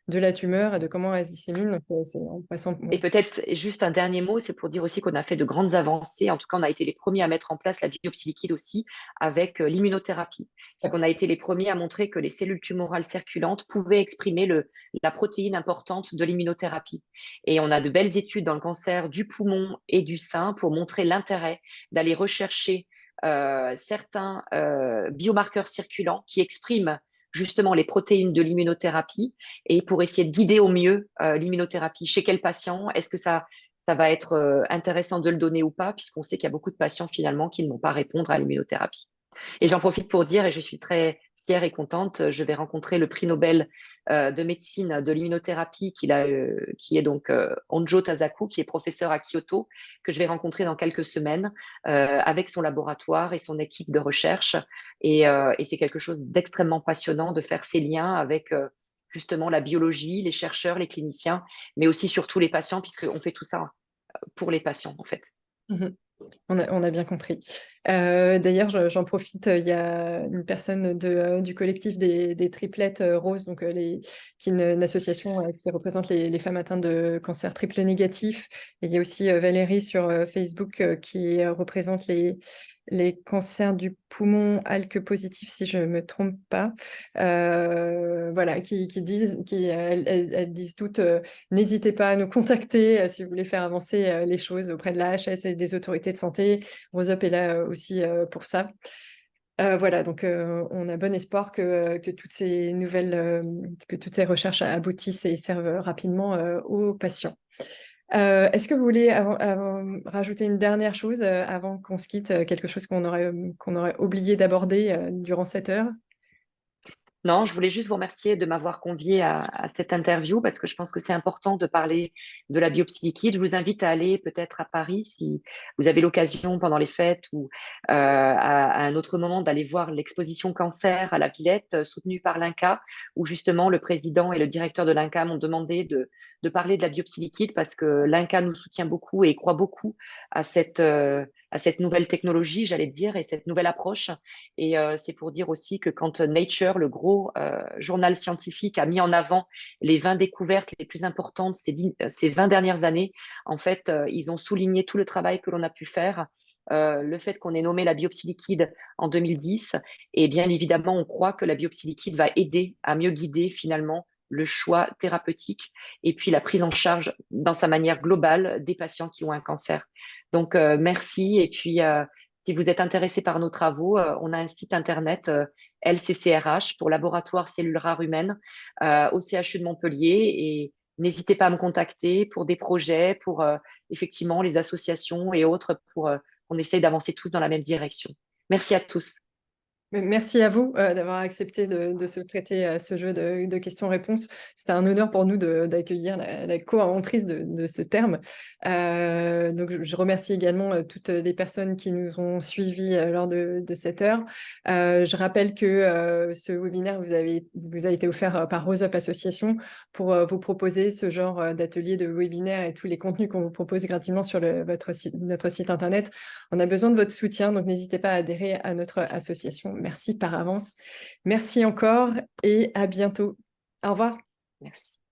de la tumeur et de comment elle se dissémine. Donc, c'est en passant. Et peut-être juste un dernier mot, c'est pour dire aussi qu'on a fait de grandes avancées. En tout cas, on a été les premiers à mettre en place la biopsie liquide aussi avec l'immunothérapie, puisqu'on a été les premiers à montrer que les cellules tumorales circulantes pouvaient exprimer la protéine importante de l'immunothérapie. Et on a de belles études dans le cancer du poumon et du sein pour montrer l'intérêt d'aller rechercher certains biomarqueurs circulants qui expriment justement les protéines de l'immunothérapie et pour essayer de guider au mieux l'immunothérapie. Chez quel patient? Est-ce que ça va être intéressant de le donner ou pas, puisqu'on sait qu'il y a beaucoup de patients finalement qui ne vont pas répondre à l'immunothérapie. Et j'en profite pour dire, et je suis très fière et contente, je vais rencontrer le prix Nobel de médecine de l'immunothérapie qui est donc Honjo Tazaku, qui est professeur à Kyoto, que je vais rencontrer dans quelques semaines avec son laboratoire et son équipe de recherche. Et c'est quelque chose d'extrêmement passionnant de faire ces liens avec justement la biologie, les chercheurs, les cliniciens, mais aussi surtout les patients, puisqu'on fait tout ça pour les patients en fait. Mhm. On a bien compris. D'ailleurs, j'en profite, il y a une personne du collectif des triplettes roses, donc qui est une association qui représente les femmes atteintes de cancer triple négatif. Et il y a aussi Valérie sur Facebook qui représente les cancers du poumon ALK positif, si je ne me trompe pas. Voilà, elles disent toutes n'hésitez pas à nous contacter si vous voulez faire avancer les choses auprès de la HS et des autorités de santé. RoseUp est là aussi pour ça. Voilà, donc on a bon espoir que toutes ces que toutes ces recherches aboutissent et servent rapidement aux patients. Est-ce que vous voulez rajouter une dernière chose avant qu'on se quitte, quelque chose qu'on aurait oublié d'aborder durant cette heure? Non, je voulais juste vous remercier de m'avoir convié à cette interview parce que je pense que c'est important de parler de la biopsie liquide. Je vous invite à aller peut-être à Paris si vous avez l'occasion pendant les fêtes ou à un autre moment d'aller voir l'exposition cancer à la Villette soutenue par l'INCa où justement le président et le directeur de l'INCa m'ont demandé de parler de la biopsie liquide parce que l'INCa nous soutient beaucoup et croit beaucoup à cette nouvelle technologie, j'allais dire, et cette nouvelle approche. Et c'est pour dire aussi que quand Nature, le gros journal scientifique, a mis en avant les 20 découvertes les plus importantes ces 20 dernières années, en fait, ils ont souligné tout le travail que l'on a pu faire. Le fait qu'on ait nommé la biopsie liquide en 2010, et bien évidemment, on croit que la biopsie liquide va aider à mieux guider finalement le choix thérapeutique et puis la prise en charge dans sa manière globale des patients qui ont un cancer. Donc, merci. Et puis, si vous êtes intéressé par nos travaux, on a un site internet LCCRH pour Laboratoire Cellules Rares Humaines au CHU de Montpellier et n'hésitez pas à me contacter pour des projets, pour effectivement les associations et autres pour qu'on essaye d'avancer tous dans la même direction. Merci à tous. Merci à vous d'avoir accepté de se prêter à ce jeu de questions-réponses. C'était un honneur pour nous d'accueillir la co-inventrice de ce terme. Donc, je remercie également toutes les personnes qui nous ont suivis lors de cette heure. Je rappelle que ce webinaire vous a été offert par RoseUp Association pour vous proposer ce genre d'atelier de webinaire et tous les contenus qu'on vous propose gratuitement sur notre site internet. On a besoin de votre soutien, donc n'hésitez pas à adhérer à notre association. Merci par avance. Merci encore et à bientôt. Au revoir. Merci.